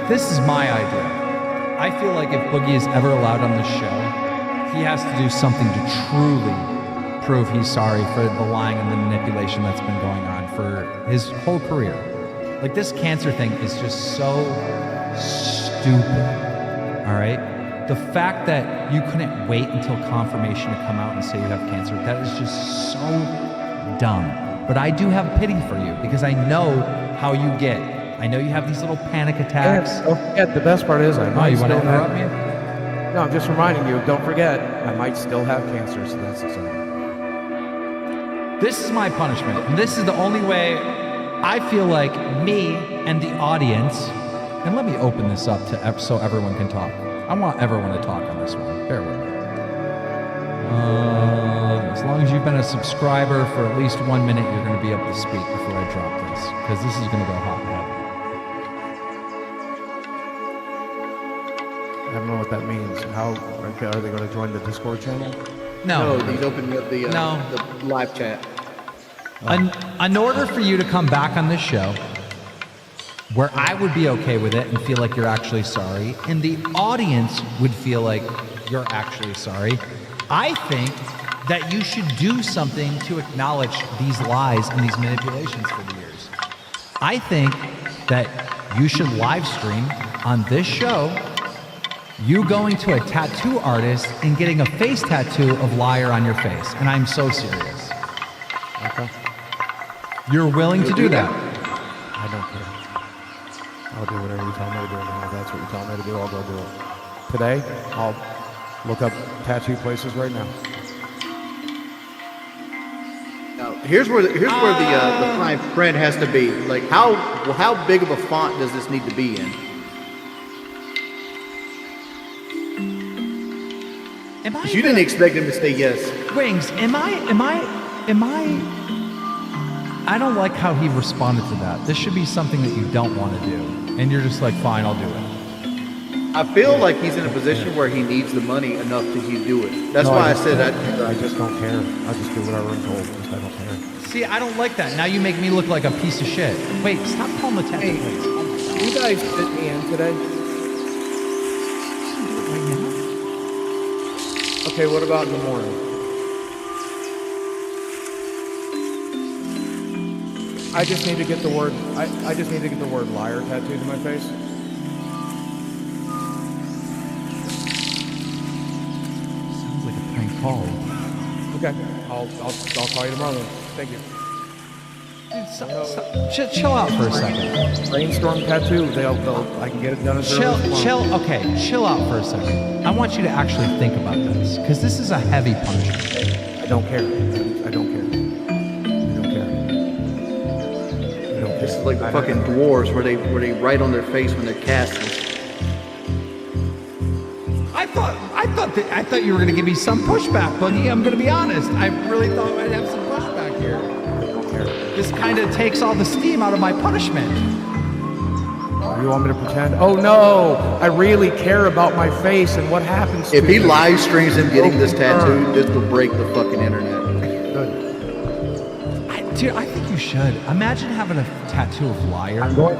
This is my idea. I feel like if Boogie is ever allowed on this show, he has to do something to truly prove he's sorry for the lying and the manipulation that's been going on for his whole career. Like, this cancer thing is just so stupid. All right? The fact that you couldn't wait until confirmation to come out and say you have cancer, that is just so dumb. But I do have pity for you because I know how you get. I know you have these little panic attacks. And don't forget, the best part is I might you want to still interrupt me? No, I'm just reminding you, don't forget, I might still have cancer, so that's the same. This is my punishment, and this is the only way I feel like me and the audience, and let me open this up to so everyone can talk. I want everyone to talk on this one. Bear with me. As long as you've been a subscriber for at least 1 minute, you're going to be able to speak before I drop this, because this is going to go hot and heavy. I don't know what that means. How are they going to join the Discord channel? No, he's opening up the live chat. In order for you to come back on this show, where I would be okay with it and feel like you're actually sorry, and the audience would feel like you're actually sorry, I think that you should do something to acknowledge these lies and these manipulations for the years. I think that you should live stream on this show you going to a tattoo artist and getting a face tattoo of liar on your face. And I'm so serious. Okay. You're willing to do that? I don't care. I'll do whatever you tell me to do. And if that's what you tell me to do, I'll go do it. Today, I'll look up tattoo places right now. Now, here's where the fine print has to be. Like, how big of a font does this need to be in? You didn't expect him to say yes. Wings, I don't like how he responded to that. This should be something that you don't want to do. And you're just like, fine, I'll do it. I feel like he's in a position where he needs the money enough to do it. That's why I said I just don't care. I just do whatever I'm told. I don't care. See, I don't like that. Now you make me look like a piece of shit. Wait, stop calling the tattoo place. You guys fit me in today? Right now? Okay, what about in the morning? I just need to get the word I just need to get the word liar tattooed to my face. Sounds like a prank call. Okay. I'll call you tomorrow then. Thank you. Dude, chill out for a second. Brainstorm tattoo. I can get it done as early as tomorrow. Chill out for a second. I want you to actually think about this, because this is a heavy punishment. I don't care. I don't care. This is like the fucking dwarves where they write on their face when they're casting. I thought you were gonna give me some pushback, Boogie. I'm gonna be honest. I really thought I'd have some pushback here. This kind of takes all the steam out of my punishment. You want me to pretend? Oh no! I really care about my face and what happens to If he me. live streams him getting this tattoo, this will break the fucking internet. Dude, I think you should. Imagine having a tattoo of liar. I'm going.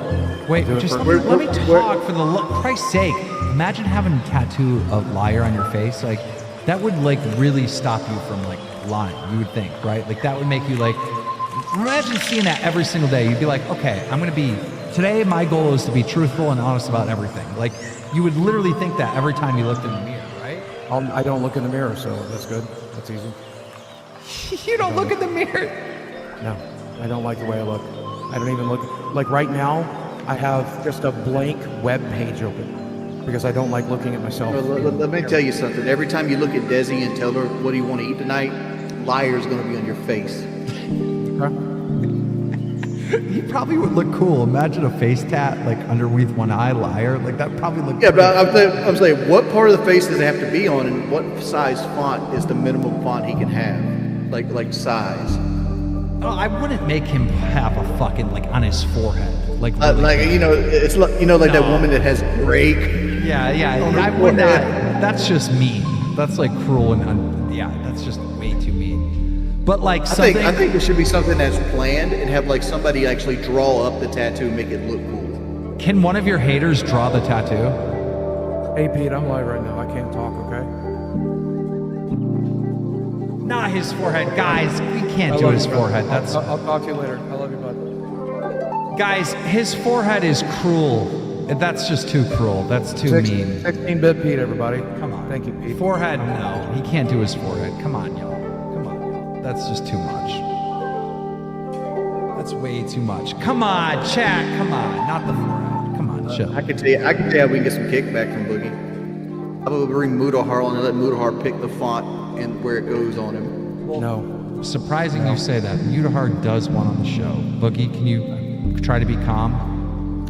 Wait, just let me talk for Christ's sake. Imagine having a tattoo of liar on your face. Like, that would like really stop you from like lying. You would think, right? Like, that would make you like. Imagine seeing that every single day. You'd be like, okay, today my goal is to be truthful and honest about everything. Like, you would literally think that every time you looked in the mirror, right? I don't look in the mirror, so that's good. That's easy. You don't look in the mirror? No, I don't like the way I look. I don't even look. Like right now, I have just a blank web page open because I don't like looking at myself. Let me tell you something. Every time you look at Desi and tell her, what do you want to eat tonight? Liar's going to be on your face. He probably would look cool. Imagine a face tat like underneath one eye, liar. Like, that probably look. Yeah, but I'm saying, what part of the face does it have to be on, and what size font is the minimum font he can have? Like size. Oh, I wouldn't make him have a fucking like on his forehead, like it's like that woman that has Drake. Yeah, I would not. That's just mean. That's like cruel and that's just way too mean. But like something, I think it should be something that's planned and have like somebody actually draw up the tattoo and make it look cool. Can one of your haters draw the tattoo? Hey Pete, I'm live right now. I can't talk, okay? Not his forehead, guys. We can't do his forehead. I'll talk to you later. I love you, bud. Guys, his forehead is cruel. That's just too cruel. That's too mean. 16-bit Pete, everybody. Come on. Thank you, Pete. Forehead, no. He can't do his forehead. Come on, y'all. Come on. That's just too much. That's way too much. Come on, chat. Come on. Not the forehead. Come on, chill. I can tell you how we can get some kickback from Boogie. I'm gonna bring Mudahar on and let Mudahar pick the font and where it goes on him. No. Surprising you say that. Mudahar does one on the show. Boogie, can you try to be calm?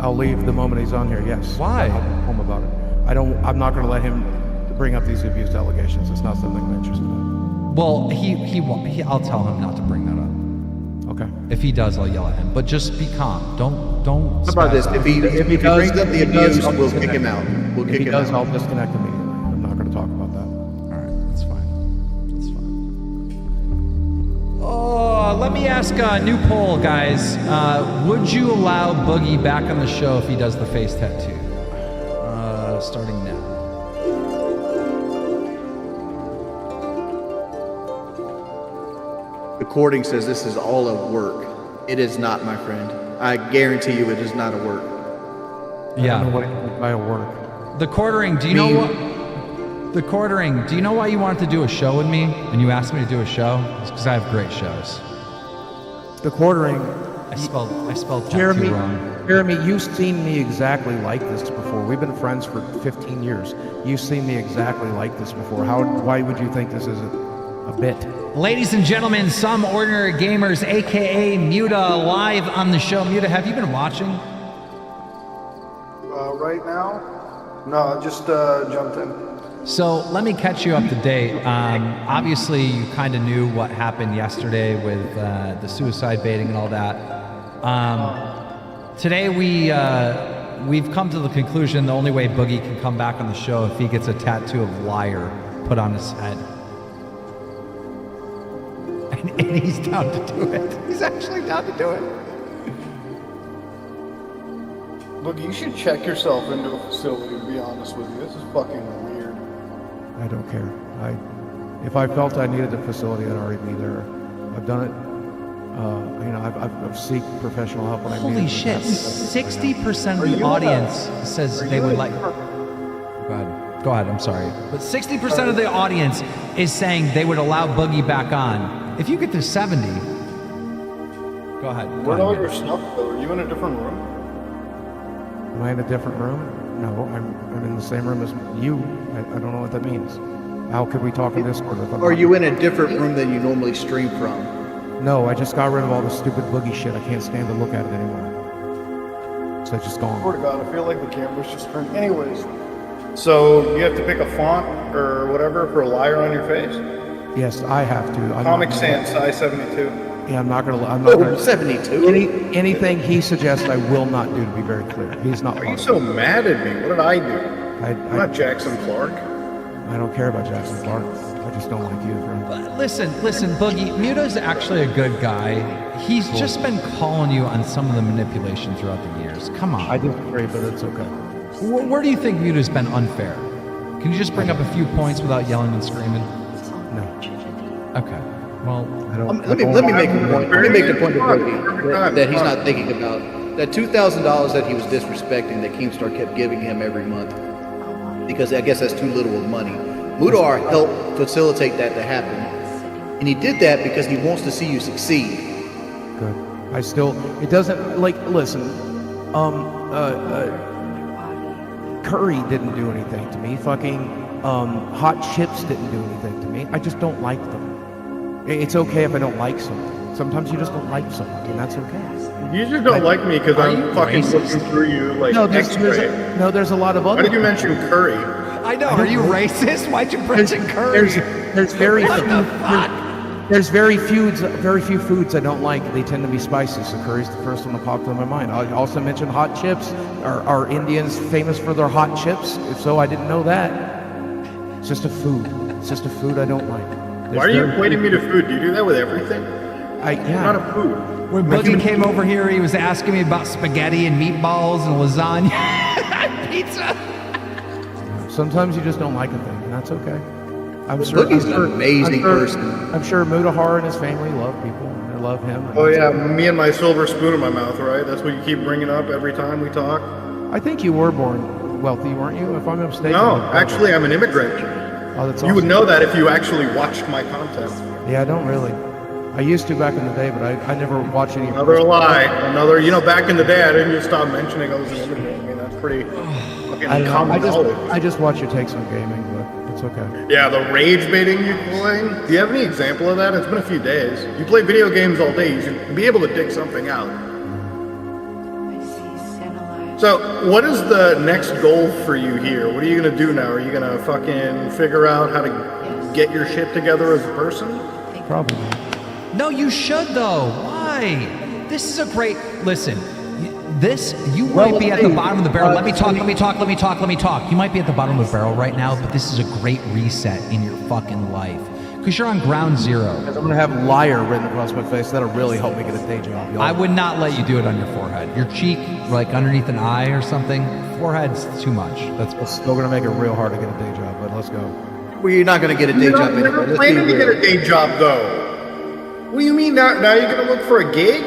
I'll leave the moment he's on here, yes. Why? I'll be home about it. I'm not going to let him bring up these abuse allegations. It's not something I'm interested in. Well, I'll tell him not to bring that up. Okay. If he does, I'll yell at him. But just be calm. Don't. How about this? If he brings up the abuse, we'll kick him out. We'll kick him out. I'll disconnect immediately. I'm not going to talk about that. All right, that's fine. That's fine. Oh, let me ask a new poll, guys. Would you allow Boogie back on the show if he does the face tattoo? Starting now. Recording says this is all a work. It is not, my friend. I guarantee you it is not a work. Yeah. I don't know what it means by a work. The quartering, do you know what? The quartering, do you know why you wanted to do a show with me and you asked me to do a show? It's because I have great shows. The quartering. I spelled tattoo wrong. Jeremy, you've seen me exactly like this before. We've been friends for 15 years. You've seen me exactly like this before. Why would you think this is a bit? Ladies and gentlemen, some ordinary gamers, aka Muta, live on the show. Muta, have you been watching? Right now? No, I just jumped in. So let me catch you up to date. Obviously, you kind of knew what happened yesterday with the suicide baiting and all that. Today we've come to the conclusion the only way Boogie can come back on the show if he gets a tattoo of liar put on his head. And he's down to do it. He's actually down to do it. Look, you should check yourself into a facility, to be honest with you. This is fucking weird. I don't care. If I felt I needed a facility, I'd already be there. I've done it. I've seek professional help when I need it. Holy shit! 60% of the audience says they would like. Go ahead. I'm sorry, but 60% of the audience is saying they would allow Boogie back on. If you get to 70, go ahead. Where'd all your stuff go? Are you in a different room? Am I in a different room? No, I'm in the same room as you. I don't know what that means. How could we talk in Discord? Are you in a different room than you normally stream from? No, I just got rid of all the stupid Boogie shit. I can't stand to look at it anymore. So it's just gone. Swear to God, I feel like the camera's just turned. Anyways, so you have to pick a font or whatever for a liar on your face? Yes, I have to. Comic Sans size 72. Yeah, I'm not gonna. 72. Anything he suggests, I will not do. To be very clear, he's not. Are you so mad at me? What did I do? I'm not Jackson Clark. I don't care about Jackson Clark. I just don't like you, friend. But listen, Boogie. Muta's actually a good guy. He's just been calling you on some of the manipulation throughout the years. Come on. I disagree, but it's okay. Where do you think Muta's been unfair? Can you just bring up a few points without yelling and screaming? No. Okay. Well, let me make a point. Let me make the point to Boogie that he's not thinking about. That $2,000 that he was disrespecting that Keemstar kept giving him every month, because I guess that's too little of money. Mudar helped facilitate that to happen, and he did that because he wants to see you succeed. Good. It doesn't, listen, Curry didn't do anything to me. Fucking Hot Chips didn't do anything to me. I just don't like them. It's okay if I don't like something. Sometimes you just don't like something, and that's okay. You just don't like me because I'm fucking looking through you like X-ray. There's a lot of other. Why did you mention Curry? I know. Are you racist? Why'd you mention Curry? There's very few foods I don't like. They tend to be spicy, so curry's the first one to pop into my mind. I also mentioned hot chips. Are Indians famous for their hot chips? If so, I didn't know that. It's just a food. It's just a food I don't like. Why are you equating me to food? Do you do that with everything? Yeah. Not a food. When Boogie came over here, he was asking me about spaghetti and meatballs and lasagna, pizza. Sometimes you just don't like a thing, and that's okay. I'm sure Boogie's an amazing person. I'm sure Mudahar and his family love people. And they love him. Oh yeah, me and my silver spoon in my mouth, right? That's what you keep bringing up every time we talk. I think you were born wealthy, weren't you? If I'm not mistaken. No, actually, I'm an immigrant. Oh, that's awesome. You would know that if you actually watched my content. Yeah, I don't really. I used to back in the day, but I never watched any. Another lie. Back in the day, I didn't just stop mentioning I was an immigrant. I mean, that's pretty fucking common knowledge. I just watch your takes on gaming, but it's okay. Yeah, the rage baiting you playing. Do you have any example of that? It's been a few days. You play video games all day. You should be able to dig something out. So, what is the next goal for you here? What are you gonna do now? Are you gonna fucking figure out how to get your shit together as a person? Probably. No, you should though. Why? This is a great. Listen, you might be at the bottom of the barrel. Let me talk. You might be at the bottom of the barrel right now, but this is a great reset in your fucking life. Because you're on ground zero. Because I'm going to have liar written across my face. That'll really help me get a day job. Y'all. I would not let you do it on your forehead. Your cheek, like underneath an eye or something. Forehead's too much. It's still going to make it real hard to get a day job, but let's go. Well, you're not going to get a day job anyway. You're planning to get a day job, though. What do you mean now you're going to look for a gig?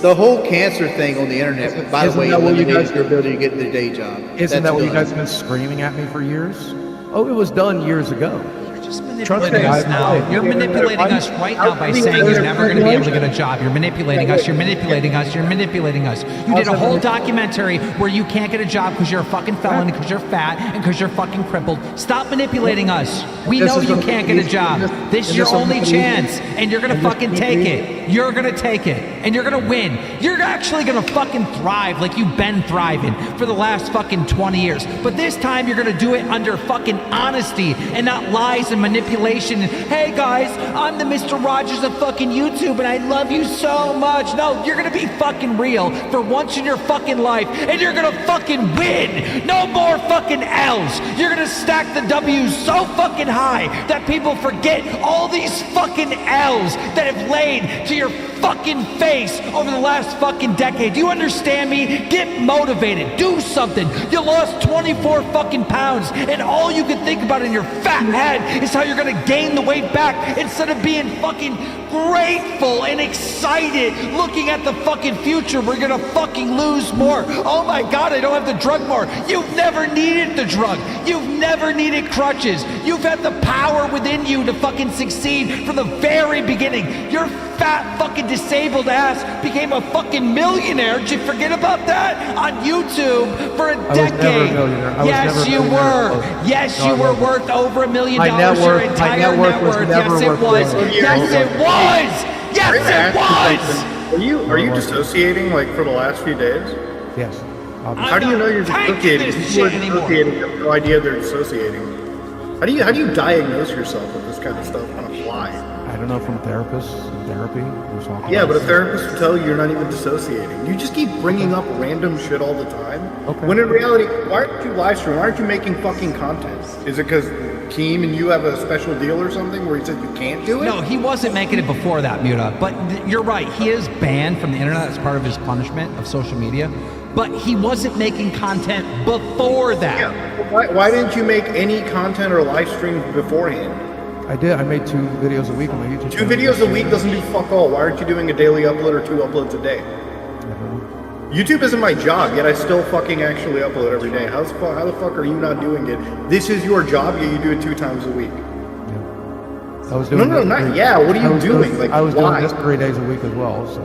The whole cancer thing on the internet, by the way, eliminates your ability to get the day job. Isn't that what you guys have been screaming at me for years? Oh, it was done years ago. Just manipulating us now. You're manipulating us right now by saying you're never going to be able to get a job. You're manipulating us. You're manipulating us. You're manipulating us. You did a whole documentary where you can't get a job because you're a fucking felon, because you're fat, and because you're fucking crippled. Stop manipulating us. We know you can't get a job. This is your only chance, and you're going to fucking take it. You're going to take it, and you're going to win. You're actually going to fucking thrive like you've been thriving for the last fucking 20 years. But this time you're going to do it under fucking honesty and not lies and manipulation. And, hey guys, I'm the Mr. Rogers of fucking YouTube and I love you so much. No, you're gonna be fucking real for once in your fucking life and you're gonna fucking win. No more fucking L's. You're gonna stack the W's so fucking high that people forget all these fucking L's that have laid to your fucking face over the last fucking decade. Do you understand me? Get motivated. Do something. You lost 24 fucking pounds and all you can think about in your fat head is how you're gonna gain the weight back instead of being fucking grateful and excited looking at the fucking future. We're gonna fucking lose more. Oh my God, I don't have the drug more. You've never needed the drug. You've never needed crutches. You've had the power within you to fucking succeed from the very beginning. Your fat fucking disabled ass became a fucking millionaire. Did you forget about that? On YouTube for a decade. I was never a millionaire. Yes, you were. Yes, you were worth over $1 million. Your entire net worth was never Yes, it worth was. $1 million. Yes, it was. Yes, it was. Are you dissociating like for the last few days? Yes. How do you know you're dissociating? People are dissociating, have no idea they're dissociating. How do you diagnose yourself with this kind of stuff on a fly? I don't know, from therapists, therapy. Yeah, but a therapist will tell you you're not even dissociating. You just keep bringing up random shit all the time. Okay. When in reality, why aren't you live streaming? Why aren't you making fucking content? Is it because Keem and you have a special deal or something where he said you can't do it? No, he wasn't making it before that, Muta. But you're right. He is banned from the internet as part of his punishment of social media. But he wasn't making content before that. Yeah. Why didn't you make any content or live stream beforehand? I did. I made 2 videos a week on my YouTube channel. 2 videos a week doesn't do fuck all. Why aren't you doing a daily upload or 2 uploads a day? YouTube isn't my job, yet I still fucking actually upload every day. How the fuck are you not doing it? This is your job, yet you do it 2 times a week. Yeah. I was doing not yeah. What are you doing? I was doing this 3 days a week as well. So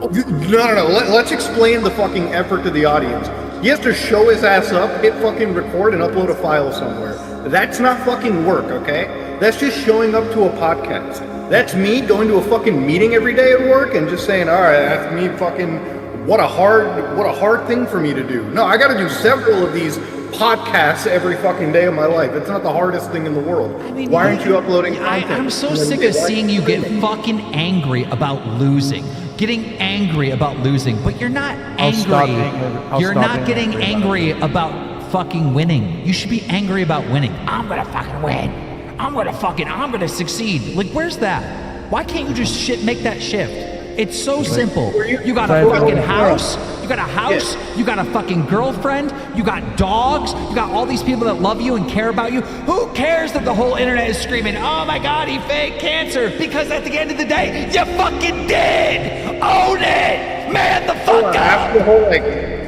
No. Let's explain the fucking effort to the audience. He has to show his ass up, hit fucking record, and upload a file somewhere. That's not fucking work, okay? That's just showing up to a podcast. That's me going to a fucking meeting every day at work and just saying, all right, that's me fucking, what a hard thing for me to do. No, I gotta do several of these podcasts every fucking day of my life. It's not the hardest thing in the world. I mean, why aren't you uploading content? I'm so sick of seeing you get fucking angry about losing. Getting angry about losing, but you're not angry. You're not getting angry about fucking winning. You should be angry about winning. I'm gonna fucking win. I'm gonna succeed. Like, where's that? Why can't you just make that shift? It's so simple. You got a fucking house. You got a house, you got a fucking girlfriend, you got dogs, you got all these people that love you and care about you. Who cares that the whole internet is screaming, oh my God, he faked cancer? Because at the end of the day, you fucking did! Own it! Man the fuck up!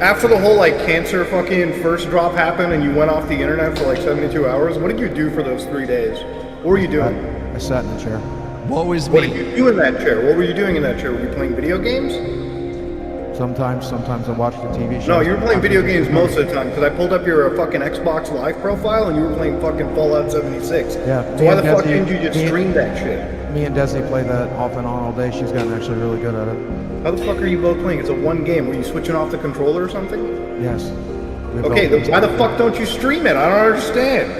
After the whole cancer fucking first drop happened and you went off the internet for 72 hours, what did you do for those 3 days? What were you doing? I sat in the chair. What was What me? did you do in that chair? What were you doing in that chair? Were you playing video games? Sometimes I watched the TV show. No, you were playing video games most of the time because I pulled up your fucking Xbox Live profile and you were playing fucking Fallout 76. Yeah. So why the fuck didn't you just stream that shit? Me and Desi play that off and on all day. She's gotten actually really good at it. How the fuck are you both playing? It's a one game. Were you switching off the controller or something? Yes. Okay, then why the fuck don't you stream it? I don't understand.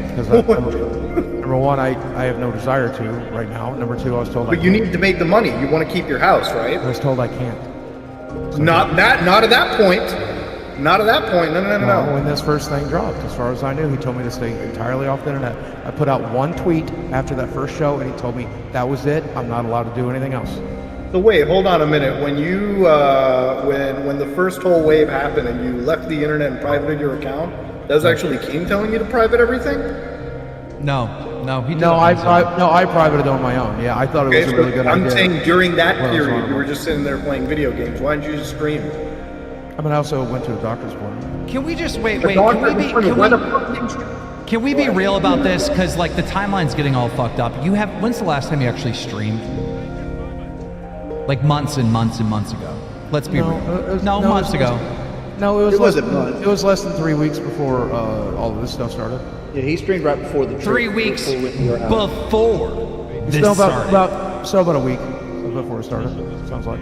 Because number one, I have no desire to right now. Number two, I was told. But you need to make the money. You want to keep your house, right? I was told I can't. Not at that point. Not at that point. No. When this first thing dropped, as far as I knew, he told me to stay entirely off the internet. I put out one tweet after that first show, and he told me that was it. I'm not allowed to do anything else. So wait, hold on a minute. When you when the first whole wave happened and you left the internet and privated your account, that was actually Keem telling you to private everything? No, he didn't. No, I privated on my own. Yeah, I thought it was a really good idea. I'm saying during that period, you were just sitting there playing video games. Why didn't you just stream? I mean, I also went to a doctor's appointment. Can we just wait? Can we be real about this? Because the timeline's getting all fucked up. When's the last time you actually streamed? Months and months and months ago. Let's be real. Months ago. No, it wasn't months. It was less than 3 weeks before all of this stuff started. Yeah, he streamed right before the trip. 3 weeks before this started. About a week before it started. Sounds like.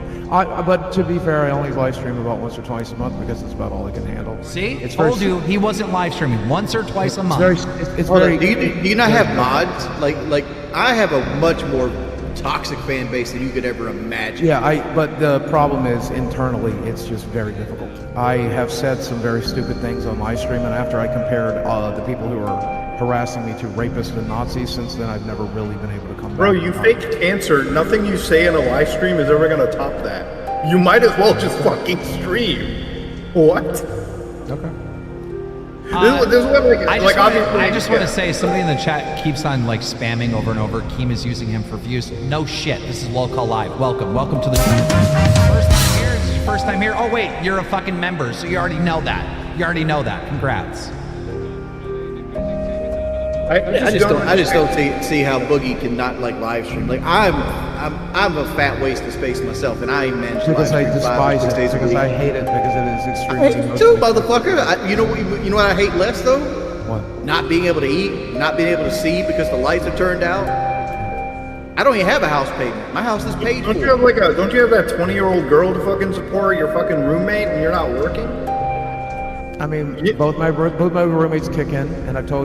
But to be fair, I only live stream about once or twice a month because it's about all I can handle. See, it's told you he wasn't live streaming once or twice a month. It's very. Do you not have mods? Like I have a much more toxic fan base than you could ever imagine. Yeah, but the problem is internally, it's just very difficult. I have said some very stupid things on live stream, and after I compared the people who are harassing me to rapists and Nazis, since then I've never really been able to come back. Bro, you faked cancer. Nothing you say in a live stream is ever gonna top that. You might as well just fucking stream. What? Okay. I just want to say, somebody in the chat keeps on spamming over and over. Keem is using him for views. No shit. This is Lol Call Live. Welcome to the stream. First time here. This is your first time here. Oh wait, you're a fucking member, so you already know that. Congrats. I just don't see how Boogie can not live stream. I'm a fat waste of space myself, and I manage to live stream I despise 5 or 6 it. days a Because week. I hate it because it is I extremely. hate it too, motherfucker. You know what I hate less though? What? Not being able to eat, not being able to see because the lights are turned out. I don't even have a house payment. My house is paid for. Don't you have that 20-year-old girl to fucking support your fucking roommate and you're not working? I mean, both my roommates kick in, and I've told you.